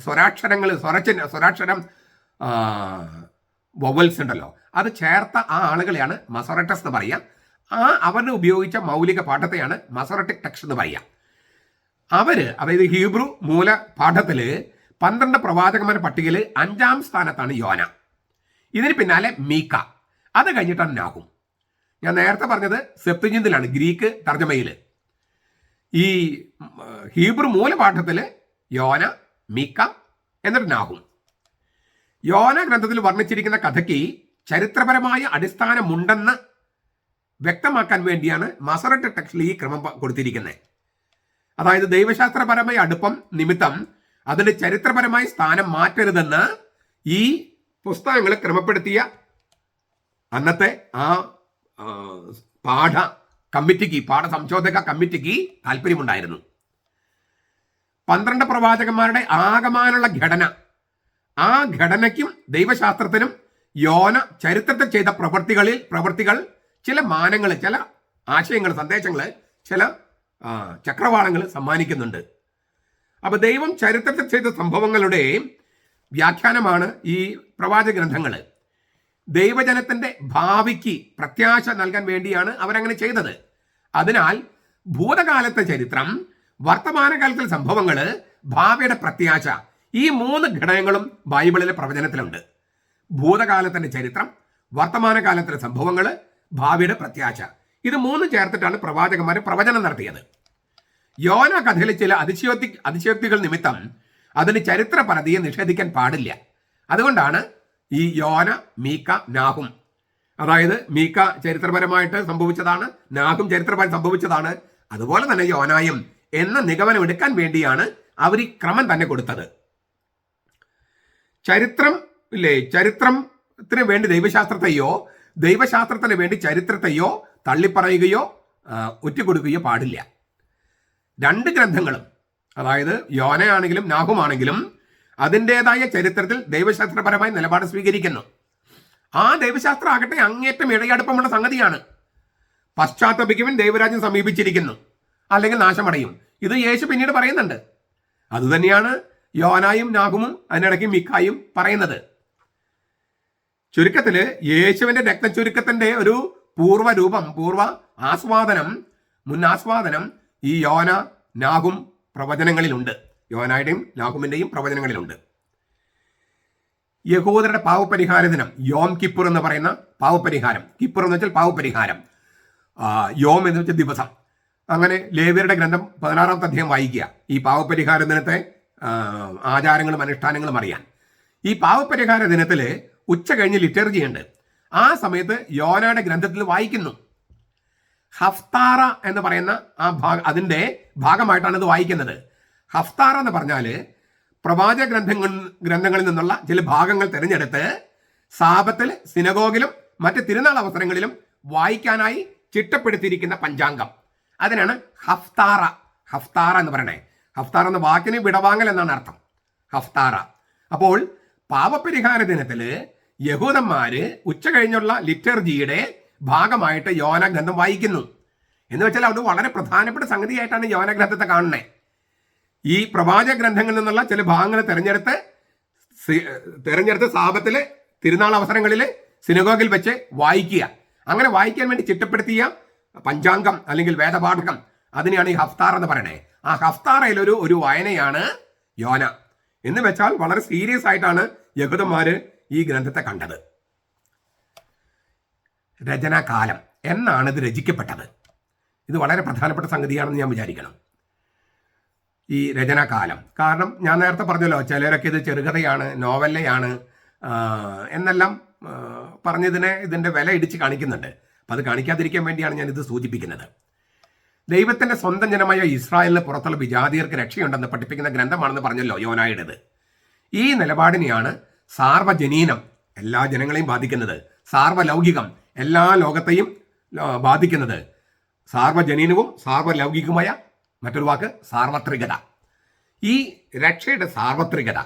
[SPEAKER 1] സ്വരാക്ഷരം വവൽസ് ഉണ്ടല്ലോ, അത് ചേർത്ത ആ ആളുകളെയാണ് മസോറട്ടസ് എന്ന് പറയുക. അവർ ഉപയോഗിച്ച മൗലിക പാഠത്തെയാണ് മസോറട്ടിക് ടെക്സ്റ്റ് എന്ന് പറയുക. അതായത് ഹീബ്രു മൂല പാഠത്തിൽ 12 പ്രവാചകന്മാരുടെ പട്ടികയിൽ 5ാം സ്ഥാനത്താണ് യോന. ഇതിന് പിന്നാലെ മീക്ക, അത് കഴിഞ്ഞിട്ടാണ് നാഗും. ഞാൻ നേരത്തെ പറഞ്ഞത് സെപ്തുജിന്തിലാണ്, ഗ്രീക്ക് തർജ്ജമയിൽ. ഈ ഹീബ്രു മൂലപാഠത്തിൽ യോന, മീക്ക, എന്നിട്ട് നാഗും. യോന ഗ്രന്ഥത്തിൽ വർണ്ണിച്ചിരിക്കുന്ന കഥയ്ക്ക് ചരിത്രപരമായ അടിസ്ഥാനമുണ്ടെന്ന് വ്യക്തമാക്കാൻ വേണ്ടിയാണ് മസറട്ട് ടെക്സ്റ്റിൽ ഈ ക്രമം കൊടുത്തിരിക്കുന്നത്. അതായത് ദൈവശാസ്ത്രപരമായ അടുപ്പം നിമിത്തം അതിന്റെ ചരിത്രപരമായ സ്ഥാനം മാറ്റരുതെന്ന് ഈ പുസ്തകങ്ങൾ ക്രമപ്പെടുത്തിയ അന്നത്തെ ആ പാഠ സംശോധക കമ്മിറ്റിക്ക് താല്പര്യമുണ്ടായിരുന്നു. 12 പ്രവാചകന്മാരുടെ ആകമാനുള്ള ഘടന, ആ ഘടനയ്ക്കും ദൈവശാസ്ത്രത്തിനും യോന ചരിത്രത്തിൽ ചെയ്ത പ്രവൃത്തികൾ ചില മാനങ്ങൾ, ചില ആശയങ്ങൾ, സന്ദേശങ്ങൾ, ചില ചക്രവാളങ്ങൾ സമ്മാനിക്കുന്നുണ്ട്. അപ്പൊ ദൈവം ചരിത്രത്തിൽ ചെയ്ത സംഭവങ്ങളുടെ വ്യാഖ്യാനമാണ് ഈ പ്രവാചക ഗ്രന്ഥങ്ങൾ. ദൈവജനത്തിന്റെ ഭാവിക്ക് പ്രത്യാശ നൽകാൻ വേണ്ടിയാണ് അവരങ്ങനെ ചെയ്തത്. അതിനാൽ ഭൂതകാലത്തെ ചരിത്രം, വർത്തമാനകാലത്തിലെ സംഭവങ്ങൾ, ഭാവിയുടെ പ്രത്യാശ, ഈ 3 ഘടകങ്ങളും ബൈബിളിലെ പ്രവചനത്തിലുണ്ട്. ഭൂതകാലത്തിന്റെ ചരിത്രം, വർത്തമാനകാലത്തിലെ സംഭവങ്ങൾ, ഭാവിയുടെ പ്രത്യാശ, ഇത് 3 ചേർത്തിട്ടാണ് പ്രവാചകന്മാർ പ്രവചനം നടത്തിയത്. യോന കഥയിലെ ചില അതിശയോക്തികൾ നിമിത്തം അതിന് ചരിത്രപരതയെ നിഷേധിക്കാൻ പാടില്ല. അതുകൊണ്ടാണ് ഈ യോന, മീക്ക, നാഹും, അതായത് മീക്ക ചരിത്രപരമായിട്ട് സംഭവിച്ചതാണ്, നാഹും ചരിത്രപരം സംഭവിച്ചതാണ്, അതുപോലെ തന്നെ യോനായും എന്ന നിഗമനം എടുക്കാൻ വേണ്ടിയാണ് അവർ ഈ ക്രമം തന്നെ കൊടുത്തത്. ചരിത്രത്തിന് വേണ്ടി ദൈവശാസ്ത്രത്തെയോ ദൈവശാസ്ത്രത്തിന് വേണ്ടി ചരിത്രത്തെയോ തള്ളിപ്പറയുകയോ ഒറ്റുകൊടുക്കുകയോ പാടില്ല. 2 ഗ്രന്ഥങ്ങളും, അതായത് യോനയാണെങ്കിലും നാഹുമാണെങ്കിലും അതിൻ്റെതായ ചരിത്രത്തിൽ ദൈവശാസ്ത്രപരമായ നിലപാട് സ്വീകരിക്കുന്നു. ആ ദൈവശാസ്ത്രം ആകട്ടെ അങ്ങേറ്റം ഇടയടുപ്പമുള്ള സംഗതിയാണ്. പശ്ചാത്തപിക്കുവിൻ, ദൈവരാജ്യം സമീപിച്ചിരിക്കുന്നു, അല്ലെങ്കിൽ നാശമടയും. ഇത് യേശു പിന്നീട് പറയുന്നുണ്ട്. അതുതന്നെയാണ് യോനായും നാഹുമും അതിനിടയ്ക്ക് മിക്കായും പറയുന്നത്. ചുരുക്കത്തില് യേശുവിന്റെ രക്തചുരുക്കത്തിന്റെ ഒരു മുന്നാസ്വാദനം ഈ യോന, നാഹും പ്രവചനങ്ങളിലുണ്ട്. യോനായുടെയും നാഹുമിന്റെയും പ്രവചനങ്ങളിലുണ്ട്. യഹൂദരുടെ പാവപരിഹാര ദിനം, യോം കിപ്പുർ എന്ന് പറയുന്ന പാവപരിഹാരം, കിപ്പുർ എന്ന് വെച്ചാൽ പാവപരിഹാരം, യോം എന്ന് വെച്ചാൽ ദിവസം. അങ്ങനെ ലേവ്യരുടെ ഗ്രന്ഥം 16-ാമത്തെ അധ്യായം വായിക്കുക, ഈ പാവപരിഹാര ദിനത്തെ ആചാരങ്ങളും അനുഷ്ഠാനങ്ങളും അറിയാൻ. ഈ പാവപരിഹാര ദിനത്തിൽ ഉച്ച കഴിഞ്ഞ് ലിറ്റർജി ഉണ്ട്. ആ സമയത്ത് യോനയുടെ ഗ്രന്ഥത്തിൽ വായിക്കുന്നു. ഹഫ്താറ എന്ന് പറയുന്ന അതിന്റെ ഭാഗമായിട്ടാണ് ഇത് വായിക്കുന്നത്. ഹഫ്താറ എന്ന് പറഞ്ഞാൽ പ്രവാചക ഗ്രന്ഥങ്ങളിൽ നിന്നുള്ള ചില ഭാഗങ്ങൾ തിരഞ്ഞെടുത്ത് സാബത്തിൽ, സിനഗോഗിലും മറ്റ് തിരുനാൾ അവസരങ്ങളിലും വായിക്കാനായി ചിട്ടപ്പെടുത്തിയിരിക്കുന്ന പഞ്ചാംഗം, അതിനാണ് ഹഫ്താറ എന്ന് പറയണേ. ഹഫ്താറ എന്ന വാക്കിന് വിടവാങ്ങൽ എന്നാണ് അർത്ഥം, ഹഫ്താറ. അപ്പോൾ പാപപരിഹാര ദിനത്തില് യഹൂദന്മാര് ഉച്ച കഴിഞ്ഞുള്ള ലിറ്റർജിയുടെ ഭാഗമായിട്ട് യോന ഗ്രന്ഥം വായിക്കുന്നു. എന്ന് വെച്ചാൽ അത് വളരെ പ്രധാനപ്പെട്ട സംഗതിയായിട്ടാണ് യോന ഗ്രന്ഥത്തെ കാണുന്നത്. ഈ പ്രവാചക ഗ്രന്ഥങ്ങളിൽ നിന്നുള്ള ചില ഭാഗങ്ങൾ തെരഞ്ഞെടുത്ത് സാബത്തിലെ, തിരുനാൾ അവസരങ്ങളിൽ സിനഗോഗിൽ വെച്ച് വായിക്കുക. അങ്ങനെ വായിക്കാൻ വേണ്ടി ചിട്ടപ്പെടുത്തിയ പഞ്ചാംഗം അല്ലെങ്കിൽ വേദപാഠകം, അതിനെയാണ് ഈ ഹഫ്താർ എന്ന് പറയണേ. ആ ഹഫ്താറയിൽ ഒരു വായനയാണ് യോന. എന്ന് വെച്ചാൽ വളരെ സീരിയസ് ആയിട്ടാണ് യഹൂദന്മാര് ഈ ഗ്രന്ഥത്തെ കണ്ടത്. രചനാകാലം എന്നാണ് ഇത് രചിക്കപ്പെട്ടത്. ഇത് വളരെ പ്രധാനപ്പെട്ട സംഗതിയാണെന്ന് ഞാൻ വിചാരിക്കണം, ഈ രചനാകാലം. കാരണം ഞാൻ നേരത്തെ പറഞ്ഞല്ലോ, ചിലരൊക്കെ ഇത് ചെറുകഥയാണ്, നോവലയാണ് എന്നെല്ലാം ഇതിൻ്റെ വില ഇടിച്ച് കാണിക്കുന്നുണ്ട്. അപ്പം അത് കാണിക്കാതിരിക്കാൻ വേണ്ടിയാണ് ഞാൻ ഇത് സൂചിപ്പിക്കുന്നത്. ദൈവത്തിൻ്റെ സ്വന്തം ജനമായ ഇസ്രായേലിന് പുറത്തുള്ള വിജാതിയർക്ക് രക്ഷയുണ്ടെന്ന് പഠിപ്പിക്കുന്ന ഗ്രന്ഥമാണെന്ന് പറഞ്ഞല്ലോ യോനായുടേത്. ഈ നിലപാടിനെയാണ് സാർവജനീനം, എല്ലാ ജനങ്ങളെയും ബാധിക്കുന്നത്, സാർവലൗകികം, എല്ലാ ലോകത്തെയും ബാധിക്കുന്നത്, സാർവജനീനവും സാർവലൗകികമായ മറ്റൊരു വാക്ക് സാർവത്രികത. ഈ രക്ഷയുടെ സാർവത്രികത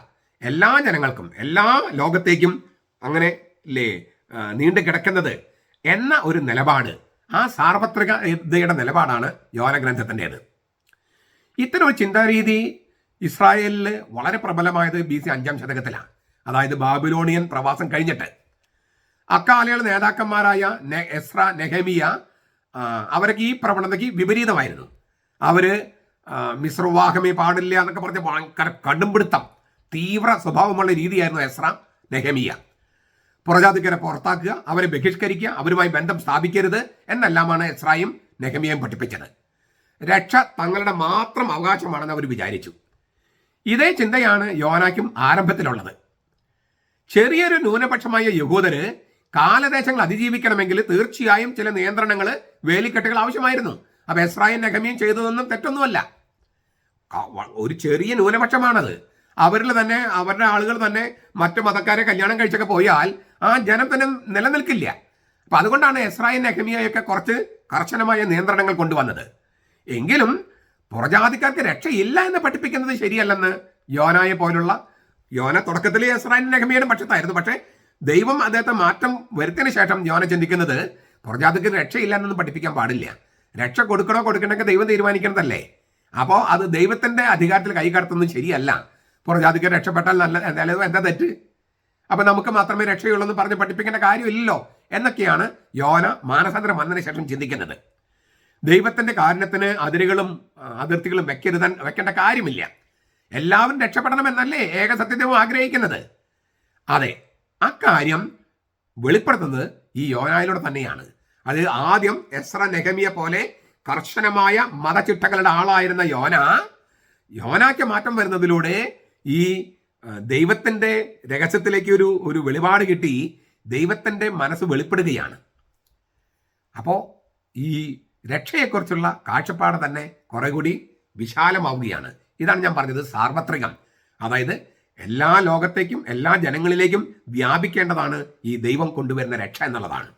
[SPEAKER 1] എല്ലാ ജനങ്ങൾക്കും എല്ലാ ലോകത്തേക്കും അങ്ങനെ നീണ്ടു കിടക്കുന്നത് എന്ന ഒരു നിലപാട്, ആ സാർവത്രികതയുടെ നിലപാടാണ് യോന ഗ്രന്ഥത്തിൻ്റെത്. ഇത്തരം ഒരു ചിന്താരീതി ഇസ്രായേലിൽ വളരെ പ്രബലമായത് BC 5-ാം ശതകത്തിലാണ്. അതായത് ബാബിലോണിയൻ പ്രവാസം കഴിഞ്ഞിട്ട്. അക്കാലയുള്ള നേതാക്കന്മാരായ എസ്ര, നെഹമിയ അവരൊക്കെ ഈ പ്രവണതയ്ക്ക് വിപരീതമായിരുന്നു. അവര് മിശ്രവിവാഹമേ പാടില്ല എന്നൊക്കെ പറഞ്ഞ് ഭയങ്കര കടുംപിടുത്തം, തീവ്ര സ്വഭാവമുള്ള രീതിയായിരുന്നു എസ്ര, നെഹമിയ. പുറജാതിക്കാരെ പുറത്താക്കുക, അവരെ ബഹിഷ്കരിക്കുക, അവരുമായി ബന്ധം സ്ഥാപിക്കരുത് എന്നെല്ലാമാണ് എസ്രായും നെഹമിയയും പഠിപ്പിച്ചത്. രക്ഷ തങ്ങളുടെ മാത്രം അവകാശമാണെന്ന് അവർ വിചാരിച്ചു. ഇതേ ചിന്തയാണ് യോനായ്ക്കും ആരംഭത്തിലുള്ളത്. ചെറിയൊരു ന്യൂനപക്ഷമായ യഹൂദര് കാലദേശങ്ങൾ അതിജീവിക്കണമെങ്കിൽ തീർച്ചയായും ചില നിയന്ത്രണങ്ങൾ, വേലിക്കെട്ടുകൾ ആവശ്യമായിരുന്നു. അപ്പൊ എസ്രായും നെഹമ്യയും ചെയ്തതൊന്നും തെറ്റൊന്നുമല്ല. ഒരു ചെറിയ ന്യൂനപക്ഷമാണത്. അവരിൽ തന്നെ അവരുടെ ആളുകൾ തന്നെ മറ്റു മതക്കാരെ കല്യാണം കഴിച്ചൊക്കെ പോയാൽ ആ ജനം തന്നെ നിലനിൽക്കില്ല. അപ്പൊ അതുകൊണ്ടാണ് എസ്രായും നെഹമ്യയൊക്കെ കുറച്ച് കർശനമായ നിയന്ത്രണങ്ങൾ കൊണ്ടുവന്നത്. എങ്കിലും പുറജാതിക്കാർക്ക് രക്ഷയില്ല എന്ന് പഠിപ്പിക്കുന്നത് ശരിയല്ലെന്ന് യോനായെ പോലുള്ള, യോന തുടക്കത്തിൽ എസ്രായും നെഹമ്യയുടെ പക്ഷത്തായിരുന്നു. പക്ഷേ ദൈവം അദ്ദേഹത്തെ മാറ്റം വരുത്തിയതിനു ശേഷം യോന ചിന്തിക്കുന്നത് പുറജാതിക്ക് രക്ഷയില്ല എന്നൊന്നും പഠിപ്പിക്കാൻ പാടില്ല. രക്ഷ കൊടുക്കണോ കൊടുക്കണമെങ്കിൽ ദൈവം തീരുമാനിക്കുന്നതല്ലേ. അപ്പോൾ അത് ദൈവത്തിന്റെ അധികാരത്തിൽ കൈകടത്തുന്നത് ശരിയല്ല. പുറജാതിക്ക് രക്ഷപ്പെട്ടാൽ നല്ല എന്താ തെറ്റ്? അപ്പൊ നമുക്ക് മാത്രമേ രക്ഷയുള്ളൂ എന്ന് പറഞ്ഞ് പഠിപ്പിക്കേണ്ട കാര്യമില്ലല്ലോ എന്നൊക്കെയാണ് യോന മാനസാന്തരം വന്നതിന് ശേഷം ചിന്തിക്കുന്നത്. ദൈവത്തിന്റെ കാരുണ്യത്തിന് അതിരുകളും അതിർത്തികളും വെക്കേണ്ട കാര്യമില്ല. എല്ലാവരും രക്ഷപ്പെടണമെന്നല്ലേ ഏക സത്യദൈവം ആഗ്രഹിക്കുന്നത്? അതെ, അക്കാര്യം വെളിപ്പെടുത്തുന്നത് ഈ യോനായിലൂടെ തന്നെയാണ്. അത് ആദ്യം എസ്ര നെഹമ്യ പോലെ കർശനമായ മതചിട്ടകളുടെ ആളായിരുന്ന യോനാക്ക് മാറ്റം വരുന്നതിലൂടെ ഈ ദൈവത്തിന്റെ രഹസ്യത്തിലേക്ക് ഒരു വെളിപാട് കിട്ടി ദൈവത്തിന്റെ മനസ്സ് വെളിപ്പെടുകയാണ്. അപ്പോൾ ഈ രക്ഷയെക്കുറിച്ചുള്ള കാഴ്ചപ്പാട് തന്നെ കുറെ കൂടി വിശാലമാവുകയാണ്. ഇതാണ് ഞാൻ പറഞ്ഞത്, സാർവത്രികം. അതായത് എല്ലാ ലോകത്തേക്കും എല്ലാ ജനങ്ങളിലേക്കും വ്യാപിക്കേണ്ടതാണ് ഈ ദൈവം കൊണ്ടുവരുന്ന രക്ഷ എന്നുള്ളതാണ്.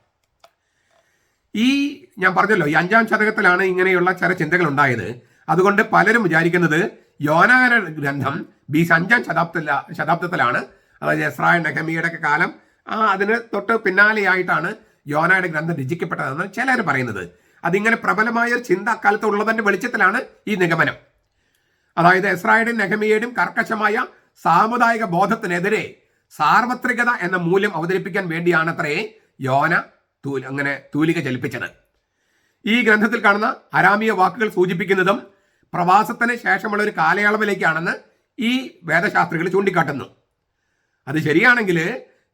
[SPEAKER 1] ഞാൻ പറഞ്ഞല്ലോ, ഈ 5-ാം ശതകത്തിലാണ് ഇങ്ങനെയുള്ള ചില ചിന്തകൾ ഉണ്ടായത്. അതുകൊണ്ട് പലരും വിചാരിക്കുന്നത് യോനായുടെ ഗ്രന്ഥം BC 5-ാം ശതാബ്ദത്തിലാണ്, അതായത് എസ്രായ നെഹമ്യയുടെ ഒക്കെ കാലം അതിന് തൊട്ട് പിന്നാലെയായിട്ടാണ് യോനായുടെ ഗ്രന്ഥം രചിക്കപ്പെട്ടതെന്ന് ചിലർ പറയുന്നത്. അതിങ്ങനെ പ്രബലമായ ഒരു ചിന്ത അക്കാലത്ത് ഉള്ളതിന്റെ വെളിച്ചത്തിലാണ് ഈ നിഗമനം. അതായത് എസ്രായുടെയും നെഹമ്യയുടെയും കർക്കശമായ സാമുദായിക ബോധത്തിനെതിരെ സാർവത്രികത എന്ന മൂല്യം അവതരിപ്പിക്കാൻ വേണ്ടിയാണത്രേ യോന അങ്ങനെ തൂലിക ചലിപ്പിച്ചത്. ഈ ഗ്രന്ഥത്തിൽ കാണുന്ന അരാമിയ വാക്കുകൾ സൂചിപ്പിക്കുന്നതും പ്രവാസത്തിന് ശേഷമുള്ള ഒരു കാലയളവിലേക്കാണെന്ന് ഈ വേദശാസ്ത്രികൾ ചൂണ്ടിക്കാട്ടുന്നു. അത് ശരിയാണെങ്കിൽ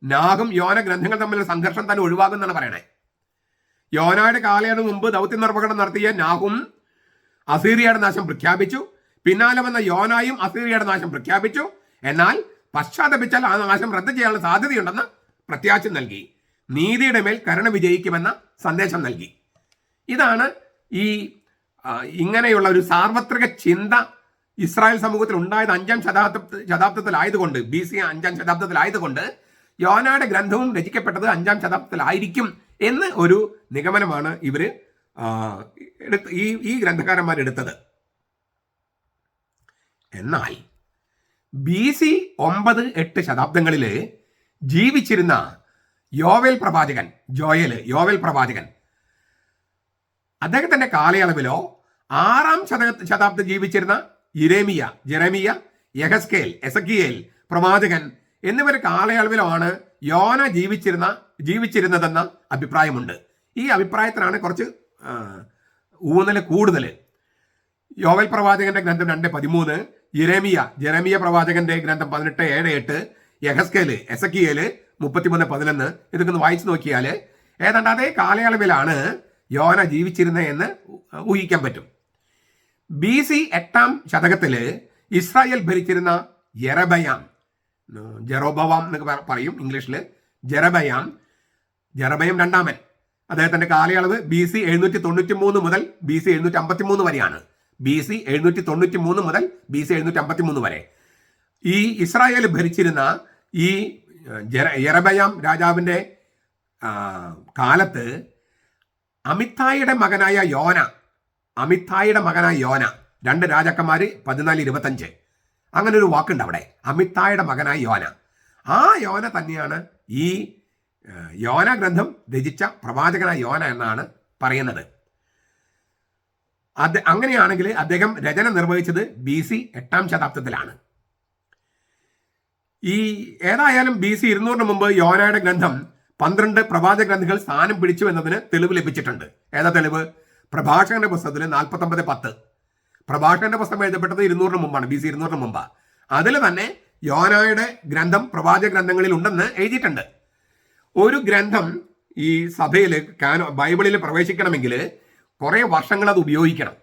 [SPEAKER 1] നാഹും യോന ഗ്രന്ഥങ്ങൾ തമ്മിലുള്ള സംഘർഷം തന്നെ ഒഴിവാകുമെന്നാണ് പറയണേ. യോനയുടെ കാലയളവിന് മുമ്പ് ദൗത്യ നിർവഹണം നടത്തിയ നാഹും അസീറിയയുടെ നാശം പ്രഖ്യാപിച്ചു. പിന്നാലെ വന്ന യോനായും അസീറിയയുടെ നാശം പ്രഖ്യാപിച്ചു. എന്നാൽ പശ്ചാത്തപിച്ചാൽ ആ നാശം റദ്ദ് ചെയ്യാനുള്ള സാധ്യതയുണ്ടെന്ന് പ്രത്യാശ നൽകി. നീതിയുടെ മേൽ കരുണ വിജയിക്കുമെന്ന സന്ദേശം നൽകി. ഇതാണ് ഇങ്ങനെയുള്ള ഒരു സാർവത്രിക ചിന്ത ഇസ്രായേൽ സമൂഹത്തിൽ ഉണ്ടായത് 5-ാം ശതാബ്ദത്തിലായതുകൊണ്ട്, BC 5-ാം ശതാബ്ദത്തിലായതുകൊണ്ട് യോനയുടെ ഗ്രന്ഥവും രചിക്കപ്പെട്ടത് 5-ാം ശതാബ്ദത്തിലായിരിക്കും എന്ന് ഒരു നിഗമനമാണ് ഇവര് ഈ ഗ്രന്ഥകാരന്മാരെടുത്തത്. എന്നാൽ BC 9-8 ശതാബ്ദങ്ങളിൽ ജീവിച്ചിരുന്ന യോവേൽ പ്രവാചകൻ അദ്ദേഹത്തിന്റെ കാലയളവിലോ 6-ാം ശതാബ്ദം ജീവിച്ചിരുന്ന ജെറമിയ, എസക്കിയേൽ പ്രവാചകൻ എന്നിവരുടെ കാലയളവിലോ ആണ് യോന ജീവിച്ചിരുന്നതെന്ന അഭിപ്രായമുണ്ട്. ഈ അഭിപ്രായത്തിലാണ് കുറച്ച് ഊന്നൽ കൂടുതൽ. യോവേൽ പ്രവാചകന്റെ ഗ്രന്ഥം 2:13, ജെറമിയ പ്രവാചകന്റെ ഗ്രന്ഥം 18:7-8, എസക്കിയേൽ 33:11 ഇതൊക്കെ ഒന്ന് വായിച്ചു നോക്കിയാൽ ഏതാണ്ട് അതേ കാലയളവിലാണ് യോന ജീവിച്ചിരുന്നത് എന്ന് ഊഹിക്കാൻ പറ്റും. BC 8-ാം ശതകത്തില് ഇസ്രായേൽ ഭരിച്ചിരുന്ന ജെറോബവാം എന്നൊക്കെ പറയും ഇംഗ്ലീഷിൽ. ജെറബയാം രണ്ടാമൻ, അദ്ദേഹത്തിന്റെ കാലയളവ് BC 793 മുതൽ BC 753 വരെയാണ്. BC 793 മുതൽ BC 753 വരെ ഈ ഇസ്രായേൽ ഭരിച്ചിരുന്ന ഈ യെരബയാം രാജാവിന്റെ കാലത്ത് അമിത്തായിയുടെ മകനായ യോന 2 രാജാക്കന്മാര് 14-25 അങ്ങനെ ഒരു വാക്കുണ്ട് അവിടെ. അമിത്തായിയുടെ മകനായ യോന തന്നെയാണ് ഈ യോന ഗ്രന്ഥം രചിച്ച പ്രവാചകനായ യോന എന്നാണ് പറയുന്നത്. അങ്ങനെയാണെങ്കിൽ അദ്ദേഹം രചന നിർവഹിച്ചത് BC 8-ാം ശതാബ്ദത്തിലാണ്. ഏതായാലും BC 200 മുമ്പ് യോനയുടെ ഗ്രന്ഥം 12 പ്രവാചക ഗ്രന്ഥങ്ങൾ സ്ഥാനം പിടിച്ചു എന്നതിന് തെളിവ് ലഭിച്ചിട്ടുണ്ട്. ഏതാ തെളിവ്? പ്രഭാഷകന്റെ പുസ്തകത്തിൽ 49:10. പ്രഭാഷകന്റെ പുസ്തകം എഴുതപ്പെട്ടത് 200 മുമ്പാണ്, BC 200 മുമ്പ്. അതിൽ തന്നെ യോനയുടെ ഗ്രന്ഥം പ്രവാചക ഗ്രന്ഥങ്ങളിൽ ഉണ്ടെന്ന് എഴുതിയിട്ടുണ്ട്. ഒരു ഗ്രന്ഥം ഈ സഭയിൽ ബൈബിളിൽ പ്രവേശിക്കണമെങ്കിൽ കുറെ വർഷങ്ങൾ അത് ഉപയോഗിക്കണം.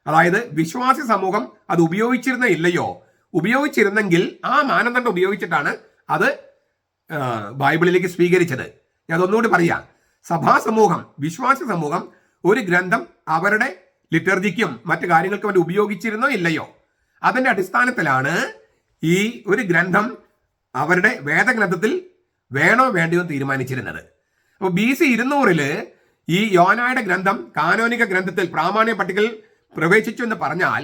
[SPEAKER 1] അതായത് വിശ്വാസി സമൂഹം അത് ഉപയോഗിച്ചിരുന്നെങ്കിൽ ആ മാനദണ്ഡം ഉപയോഗിച്ചിട്ടാണ് അത് ബൈബിളിലേക്ക് സ്വീകരിച്ചത്. ഞാൻ അതൊന്നുകൂടി പറയാം. സഭാസമൂഹം, വിശ്വാസ സമൂഹം ഒരു ഗ്രന്ഥം അവരുടെ ലിറ്റർജിക്കും മറ്റു കാര്യങ്ങൾക്കും വേണ്ടി ഉപയോഗിച്ചിരുന്നോ ഇല്ലയോ, അതിന്റെ അടിസ്ഥാനത്തിലാണ് ഈ ഒരു ഗ്രന്ഥം അവരുടെ വേദഗ്രന്ഥത്തിൽ വേണോ വേണ്ടയോ തീരുമാനിച്ചിരുന്നത്. അപ്പോൾ BC 200 ഈ യോനായുടെ ഗ്രന്ഥം കാനോനിക ഗ്രന്ഥത്തിൽ പ്രാമാണിക പട്ടികയിൽ പ്രവേശിച്ചു എന്ന് പറഞ്ഞാൽ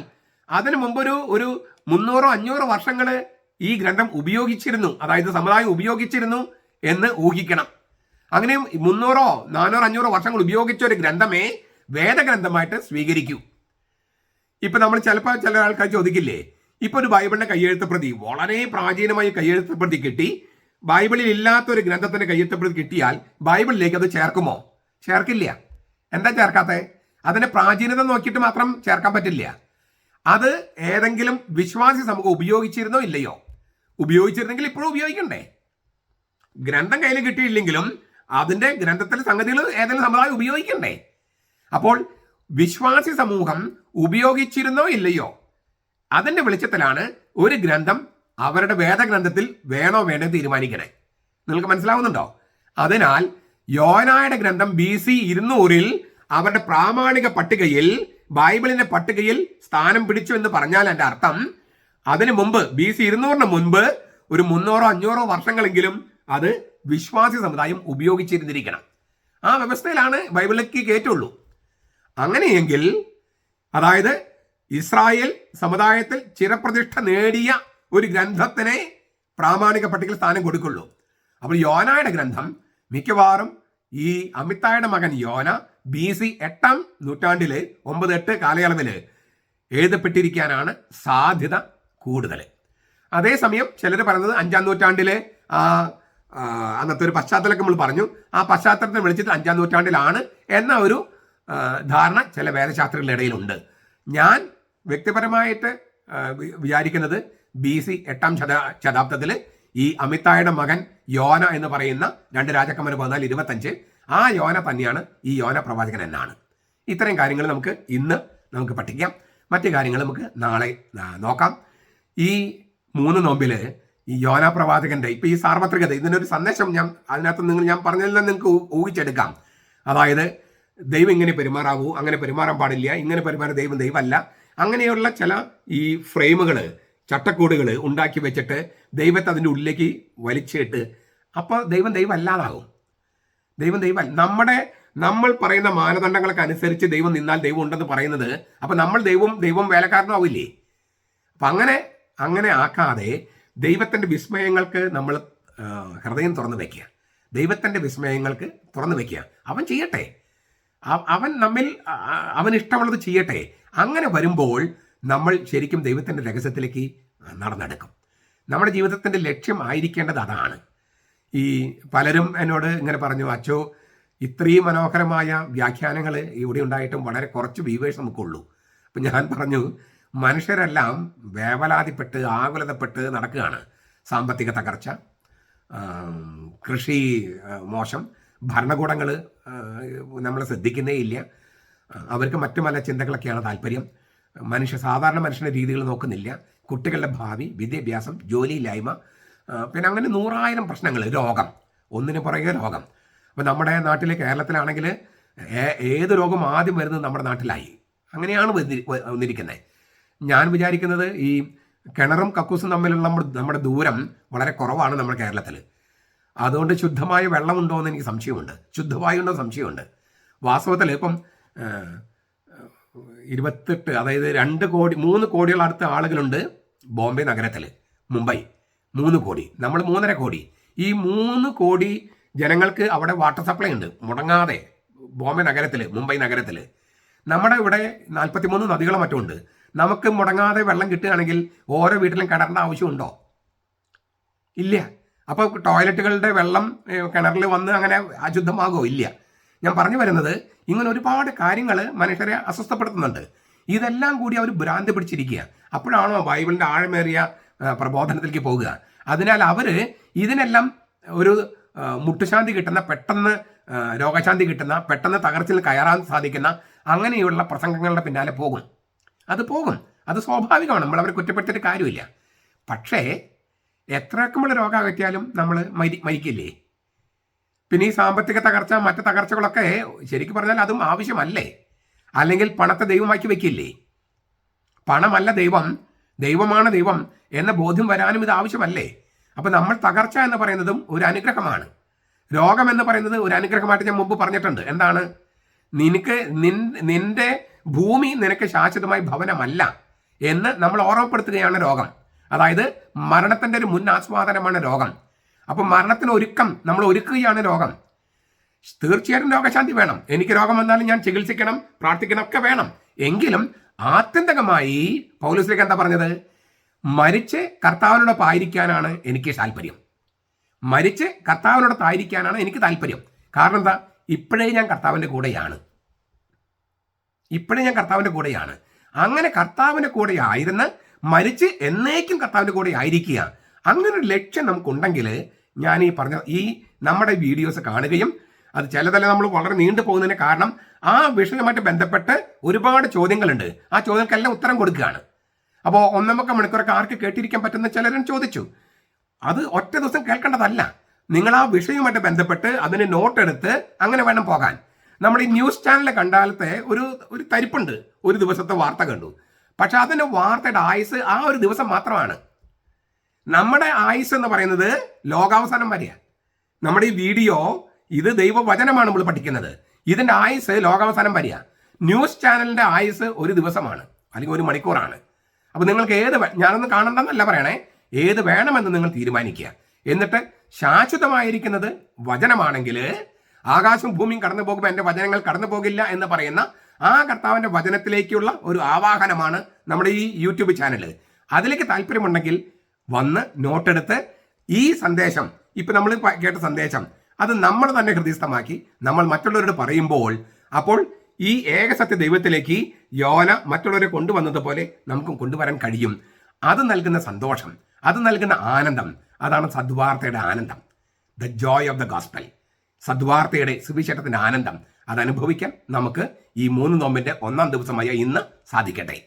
[SPEAKER 1] അതിനു മുമ്പൊരു 300-500 വർഷങ്ങൾ ഈ ഗ്രന്ഥം ഉപയോഗിച്ചിരുന്നു, അതായത് സമുദായം ഉപയോഗിച്ചിരുന്നു എന്ന് ഊഹിക്കണം. അങ്ങനെ 300-400-500 വർഷങ്ങൾ ഉപയോഗിച്ച ഒരു ഗ്രന്ഥമേ വേദഗ്രന്ഥമായിട്ട് സ്വീകരിക്കൂ. ഇപ്പൊ നമ്മൾ ചിലപ്പോൾ ചില ആൾക്കാർ ചോദിക്കില്ലേ, ഇപ്പൊ ഒരു ബൈബിളിന്റെ കയ്യെഴുത്ത് പ്രതി, വളരെ പ്രാചീനമായ കയ്യെഴുത്ത് പ്രതി കിട്ടി, ബൈബിളിൽ ഇല്ലാത്ത ഒരു ഗ്രന്ഥത്തിന്റെ കയ്യെഴുത്ത് പ്രതി കിട്ടിയാൽ ബൈബിളിലേക്ക് അത് ചേർക്കുമോ? ചേർക്കില്ല. എന്താ ചേർക്കാത്തത്? അതിന്റെ പ്രാചീനത നോക്കിയിട്ട് മാത്രം ചേർക്കാൻ പറ്റില്ല. അത് ഏതെങ്കിലും വിശ്വാസി സമൂഹം ഉപയോഗിച്ചിരുന്നോ ഇല്ലയോ? ഉപയോഗിച്ചിരുന്നെങ്കിൽ ഇപ്പോഴും ഉപയോഗിക്കണ്ടേ? ഗ്രന്ഥം കയ്യിൽ കിട്ടിയില്ലെങ്കിലും അതിന്റെ ഗ്രന്ഥത്തിലെ സംഗതികൾ ഏതെങ്കിലും സമുദായം ഉപയോഗിക്കണ്ടേ? അപ്പോൾ വിശ്വാസി സമൂഹം ഉപയോഗിച്ചിരുന്നോ ഇല്ലയോ, അതിന്റെ വെളിച്ചത്തിലാണ് ഒരു ഗ്രന്ഥം അവരുടെ വേദഗ്രന്ഥത്തിൽ വേണോ വേണ്ടോ തീരുമാനിക്കണേ. നിങ്ങൾക്ക് മനസ്സിലാവുന്നുണ്ടോ? അതിനാൽ യോനായുടെ ഗ്രന്ഥം BC 200 അവരുടെ പ്രാമാണിക പട്ടികയിൽ, ബൈബിളിന്റെ പട്ടികയിൽ സ്ഥാനം പിടിച്ചു എന്ന് പറഞ്ഞാൽ എൻ്റെ അർത്ഥം അതിനു മുമ്പ് BC 200 മുൻപ് ഒരു 300-500 വർഷങ്ങളെങ്കിലും അത് വിശ്വാസി സമുദായം ഉപയോഗിച്ചിരുന്നിരിക്കണം. ആ വ്യവസ്ഥയിലാണ് ബൈബിളിലേക്ക് കയറ്റുള്ളൂ. അങ്ങനെയെങ്കിൽ അതായത് ഇസ്രായേൽ സമുദായത്തിൽ ചിരപ്രതിഷ്ഠ നേടിയ ഒരു ഗ്രന്ഥത്തിനെ പ്രാമാണിക പട്ടികയിൽ സ്ഥാനം കൊടുക്കുള്ളൂ. അപ്പോൾ യോനായുടെ ഗ്രന്ഥം മിക്കവാറും ഈ അമിത്തായുടെ മകൻ യോന BC 8-ാം നൂറ്റാണ്ടില് 9-8 കാലയളവില് എഴുതപ്പെട്ടിരിക്കാനാണ് സാധ്യത കൂടുതൽ. അതേസമയം ചിലർ പറയുന്നത് 5-ാം നൂറ്റാണ്ടിലെ അന്നത്തെ ഒരു പശ്ചാത്തലമൊക്കെ നമ്മൾ പറഞ്ഞു, ആ പശ്ചാത്തലത്തെ വിളിച്ചിട്ട് 5-ാം നൂറ്റാണ്ടിലാണ് എന്ന ഒരു ധാരണ ചില വേദശാസ്ത്രികളുടെ ഇടയിലുണ്ട്. ഞാൻ വ്യക്തിപരമായിട്ട് വിചാരിക്കുന്നത് BC 8-ാം ശതാബ്ദത്തിൽ ഈ അമിത്തായുടെ മകൻ യോന എന്ന് പറയുന്ന 2 രാജാക്കന്മാർ 14-25 ആ യോന തന്നെയാണ് ഈ യോന പ്രവാചകൻ എന്നാണ്. ഇത്രയും കാര്യങ്ങൾ നമുക്ക് പഠിക്കാം. മറ്റു കാര്യങ്ങൾ നമുക്ക് നാളെ നോക്കാം. ഈ 3 നോമ്പിൽ ഈ യോന പ്രവാചകന്റെ ഇപ്പൊ ഈ സാർവത്രികത, ഇതിനൊരു സന്ദേശം അതിനകത്ത് ഞാൻ പറഞ്ഞതിൽ നിന്ന് നിങ്ങൾക്ക് ഊഹിച്ചെടുക്കാം. അതായത് ദൈവം ഇങ്ങനെ പെരുമാറാവൂ, അങ്ങനെ പെരുമാറാൻ പാടില്ല, ഇങ്ങനെ പെരുമാറാൻ ദൈവമല്ല, അങ്ങനെയുള്ള ചില ഈ ഫ്രെയിമുകൾ, ചട്ടക്കൂടുകൾ ഉണ്ടാക്കി വെച്ചിട്ട് ദൈവത്തെ അതിൻ്റെ ഉള്ളിലേക്ക് വലിച്ചിട്ട് അപ്പോൾ ദൈവം അല്ലാതാകും. നമ്മൾ പറയുന്ന മാനദണ്ഡങ്ങൾക്ക് അനുസരിച്ച് ദൈവം നിന്നാൽ ദൈവം ഉണ്ടെന്ന് പറയുന്നത്, അപ്പം നമ്മൾ ദൈവം വേലക്കാരനും ആവില്ലേ? അപ്പം അങ്ങനെ ആക്കാതെ ദൈവത്തിൻ്റെ വിസ്മയങ്ങൾക്ക് നമ്മൾ ഹൃദയം തുറന്നു വയ്ക്കുക. ദൈവത്തിൻ്റെ വിസ്മയങ്ങൾക്ക് തുറന്നു വയ്ക്കുക. അവൻ ചെയ്യട്ടെ, അവൻ ഇഷ്ടമുള്ളത് ചെയ്യട്ടെ. അങ്ങനെ വരുമ്പോൾ നമ്മൾ ശരിക്കും ദൈവത്തിൻ്റെ രഹസ്യത്തിലേക്ക് നടന്നെടുക്കും. നമ്മുടെ ജീവിതത്തിൻ്റെ ലക്ഷ്യം ആയിരിക്കേണ്ടത് അതാണ്. ഈ പലരും എന്നോട് ഇങ്ങനെ പറഞ്ഞു, അച്ചോ ഇത്രയും മനോഹരമായ വ്യാഖ്യാനങ്ങൾ ഇവിടെ ഉണ്ടായിട്ടും വളരെ കുറച്ച് വ്യൂവേഴ്സ് നമുക്കുള്ളൂ. അപ്പം ഞാൻ പറഞ്ഞു, മനുഷ്യരെല്ലാം വേവലാതിപ്പെട്ട് ആകുലതപ്പെട്ട് നടക്കുകയാണ്. സാമ്പത്തിക തകർച്ച, കൃഷി മോശം, ഭരണകൂടങ്ങൾ നമ്മൾ ശ്രദ്ധിക്കുന്നേ ഇല്ല, അവർക്ക് മറ്റു പല ചിന്തകളൊക്കെയാണ് താല്പര്യം, സാധാരണ മനുഷ്യൻ്റെ രീതികൾ നോക്കുന്നില്ല, കുട്ടികളുടെ ഭാവി, വിദ്യാഭ്യാസം, ജോലിയില്ലായ്മ, പിന്നെ അങ്ങനെ 100,000 പ്രശ്നങ്ങൾ, രോഗം, ഒന്നിനു പുറകെ രോഗം. അപ്പോൾ നമ്മുടെ നാട്ടിൽ കേരളത്തിലാണെങ്കിൽ ഏത് രോഗം ആദ്യം വരുന്നത് നമ്മുടെ നാട്ടിലായി. അങ്ങനെയാണ് വന്നിരിക്കുന്നത്. ഞാൻ വിചാരിക്കുന്നത് ഈ കിണറും കക്കൂസും തമ്മിലുള്ള നമ്മുടെ ദൂരം വളരെ കുറവാണ് നമ്മുടെ കേരളത്തിൽ. അതുകൊണ്ട് ശുദ്ധമായ വെള്ളമുണ്ടോ എന്ന് എനിക്ക് സംശയമുണ്ട്, ശുദ്ധവായു ഉണ്ടോ സംശയമുണ്ട്. വാസ്തവത്തിൽ ഇപ്പം 28, അതായത് 3 കോടിയോളം അടുത്ത ആളുകളുണ്ട് ബോംബെ നഗരത്തിൽ, മുംബൈ 3 കോടി, നമ്മൾ 3.5 കോടി. ഈ 3 കോടി ജനങ്ങൾക്ക് അവിടെ വാട്ടർ സപ്ലൈ ഉണ്ട് മുടങ്ങാതെ ബോംബെ നഗരത്തിൽ, മുംബൈ നഗരത്തിൽ. നമ്മുടെ ഇവിടെ 43 നദികളും മറ്റുമുണ്ട്. നമുക്ക് മുടങ്ങാതെ വെള്ളം കിട്ടുകയാണെങ്കിൽ ഓരോ വീട്ടിലും കിണറിൻ്റെ ആവശ്യമുണ്ടോ? ഇല്ല. അപ്പോൾ ടോയ്ലറ്റുകളുടെ വെള്ളം കിണറിൽ വന്ന് അങ്ങനെ അശുദ്ധമാകുമോ? ഇല്ല. ഞാൻ പറഞ്ഞു വരുന്നത്, ഇങ്ങനെ ഒരുപാട് കാര്യങ്ങൾ മനുഷ്യരെ അസ്വസ്ഥപ്പെടുത്തുന്നുണ്ട്. ഇതെല്ലാം കൂടി അവർ ഭ്രാന്തി പിടിച്ചിരിക്കുക. അപ്പോഴാണോ ബൈബിളിൻ്റെ ആഴമേറിയ പ്രബോധനത്തിലേക്ക് പോകുക. അതിനാൽ അവർ ഇതിനെല്ലാം ഒരു മുട്ടുശാന്തി കിട്ടുന്ന, പെട്ടെന്ന് രോഗശാന്തി കിട്ടുന്ന, പെട്ടെന്ന് തകർച്ചയിൽ കയറാൻ സാധിക്കുന്ന അങ്ങനെയുള്ള പ്രസംഗങ്ങളുടെ പിന്നാലെ പോകും. അത് സ്വാഭാവികമാണ്. നമ്മൾ അവരെ കുറ്റപ്പെടുത്തിയിട്ട് കാര്യമില്ല. പക്ഷേ എത്രയൊക്കെ നമ്മൾ രോഗം അകറ്റിയാലും നമ്മൾ മരിക്കില്ലേ? പിന്നെ ഈ സാമ്പത്തിക തകർച്ച, മറ്റ് തകർച്ചകളൊക്കെ ശരിക്കും പറഞ്ഞാൽ അതും ആവശ്യമല്ലേ? അല്ലെങ്കിൽ പണത്തെ ദൈവമാക്കി വെക്കില്ലേ? പണമല്ല ദൈവം, ദൈവമാണ് ദൈവം എന്ന ബോധ്യം വരാനും ഇത് ആവശ്യമല്ലേ? അപ്പം നമ്മൾ തകർച്ച എന്ന് പറയുന്നതും ഒരു അനുഗ്രഹമാണ്. രോഗം എന്ന് പറയുന്നത് ഒരു അനുഗ്രഹമായിട്ട് ഞാൻ മുമ്പ് പറഞ്ഞിട്ടുണ്ട്. എന്താണ്? നിന്റെ ഭൂമി നിനക്ക് ശാശ്വതമായ ഭവനമല്ല എന്ന് നമ്മൾ ഓർമ്മപ്പെടുത്തുകയാണ് രോഗം. അതായത് മരണത്തിൻ്റെ ഒരു മുൻ ആസ്വാദനമാണ് രോഗം. അപ്പം മരണത്തിന് നമ്മൾ ഒരുക്കുകയാണ് രോഗം. തീർച്ചയായിട്ടും രോഗശാന്തി വേണം. എനിക്ക് രോഗം വന്നാലും ഞാൻ ചികിത്സിക്കണം, പ്രാർത്ഥിക്കണം ഒക്കെ വേണം. എങ്കിലും ആത്യന്തികമായി പൗലോസ് എന്താ പറഞ്ഞത്? മരിച്ച് കർത്താവിനോടൊപ്പം ആയിരിക്കാനാണ് എനിക്ക് താല്പര്യം. മരിച്ച് കർത്താവിനോടൊപ്പം ആയിരിക്കാനാണ് എനിക്ക് താല്പര്യം. കാരണം എന്താ? ഇപ്പോഴേ ഞാൻ കർത്താവിൻ്റെ കൂടെയാണ്. അങ്ങനെ കർത്താവിൻ്റെ കൂടെ ആയിരുന്ന് മരിച്ച് എന്നേക്കും കർത്താവിൻ്റെ കൂടെ ആയിരിക്കുക. അങ്ങനെ ഒരു ലക്ഷ്യം നമുക്കുണ്ടെങ്കിൽ ഞാൻ ഈ പറഞ്ഞ നമ്മുടെ വീഡിയോസ് കാണുകയും അത് ചിലതെല്ലാം നമ്മൾ വളരെ നീണ്ടു പോകുന്നതിന് കാരണം ആ വിഷയവുമായിട്ട് ബന്ധപ്പെട്ട് ഒരുപാട് ചോദ്യങ്ങളുണ്ട്. ആ ചോദ്യങ്ങൾക്കെല്ലാം ഉത്തരം കൊടുക്കുകയാണ്. അപ്പോൾ 1.25 മണിക്കൂറൊക്കെ ആർക്ക് കേട്ടിരിക്കാൻ പറ്റുന്ന ചിലരും ചോദിച്ചു. അത് ഒറ്റ ദിവസം കേൾക്കേണ്ടതല്ല. നിങ്ങൾ ആ വിഷയവുമായിട്ട് ബന്ധപ്പെട്ട് അതിന് നോട്ടെടുത്ത് അങ്ങനെ വേണം പോകാൻ. നമ്മൾ ഈ ന്യൂസ് ചാനൽ കണ്ടാലത്തെ ഒരു തരിപ്പുണ്ട്. ഒരു ദിവസത്തെ വാർത്ത കണ്ടു. പക്ഷെ അതിൻ്റെ വാർത്തയുടെ ആയുസ് ആ ഒരു ദിവസം മാത്രമാണ്. നമ്മുടെ ആയുസ് എന്ന് പറയുന്നത് ലോകാവസാനം വരെയാണ്. നമ്മുടെ ഈ വീഡിയോ ഇത് ദൈവവചനമാണ് നമ്മൾ പഠിക്കുന്നത്. ഇതിൻ്റെ ആയുസ് ലോകാവസാനം വരെയാണ്. ന്യൂസ് ചാനലിൻ്റെ ആയുസ് ഒരു ദിവസമാണ്, അല്ലെങ്കിൽ 1 മണിക്കൂറാണ്. അപ്പോൾ നിങ്ങൾക്ക് ഞാനൊന്നും കാണണ്ടെന്നല്ല പറയണേ, ഏത് വേണമെന്ന് നിങ്ങൾ തീരുമാനിക്കുക. എന്നിട്ട് ശാശ്വതമായിരിക്കുന്നത് വചനമാണെങ്കിൽ ആകാശവും ഭൂമിയും കടന്നു പോകുമ്പോൾ എൻ്റെ വചനങ്ങൾ കടന്നു പോകില്ല എന്ന് പറയുന്ന ആ കർത്താവിൻ്റെ വചനത്തിലേക്കുള്ള ഒരു ആവാഹനമാണ് നമ്മുടെ ഈ യൂട്യൂബ് ചാനൽ. അതിലേക്ക് താല്പര്യമുണ്ടെങ്കിൽ വന്ന് നോട്ടെടുത്ത് ഈ സന്ദേശം, ഇപ്പം നമ്മൾ കേട്ട സന്ദേശം, അത് നമ്മൾ തന്നെ ഹൃദയസ്ഥമാക്കി നമ്മൾ മറ്റുള്ളവരോട് പറയുമ്പോൾ അപ്പോൾ ഈ ഏകസത്യ ദൈവത്തിലേക്ക് യോന മറ്റുള്ളവരെ കൊണ്ടുവന്നതുപോലെ നമുക്കും കൊണ്ടുവരാൻ കഴിയും. അത് നൽകുന്ന സന്തോഷം, അത് നൽകുന്ന ആനന്ദം, അതാണ് സദ്വാർത്തയുടെ ആനന്ദം. The joy of the gospel. സദ്വാർത്തയുടെ സുവിശേഷത്തിൻ്റെ ആനന്ദം അത് അനുഭവിക്കാൻ നമുക്ക് ഈ 3 നോമ്പിൻ്റെ 1-ാം ദിവസമായ ഇന്ന് സാധിക്കട്ടെ.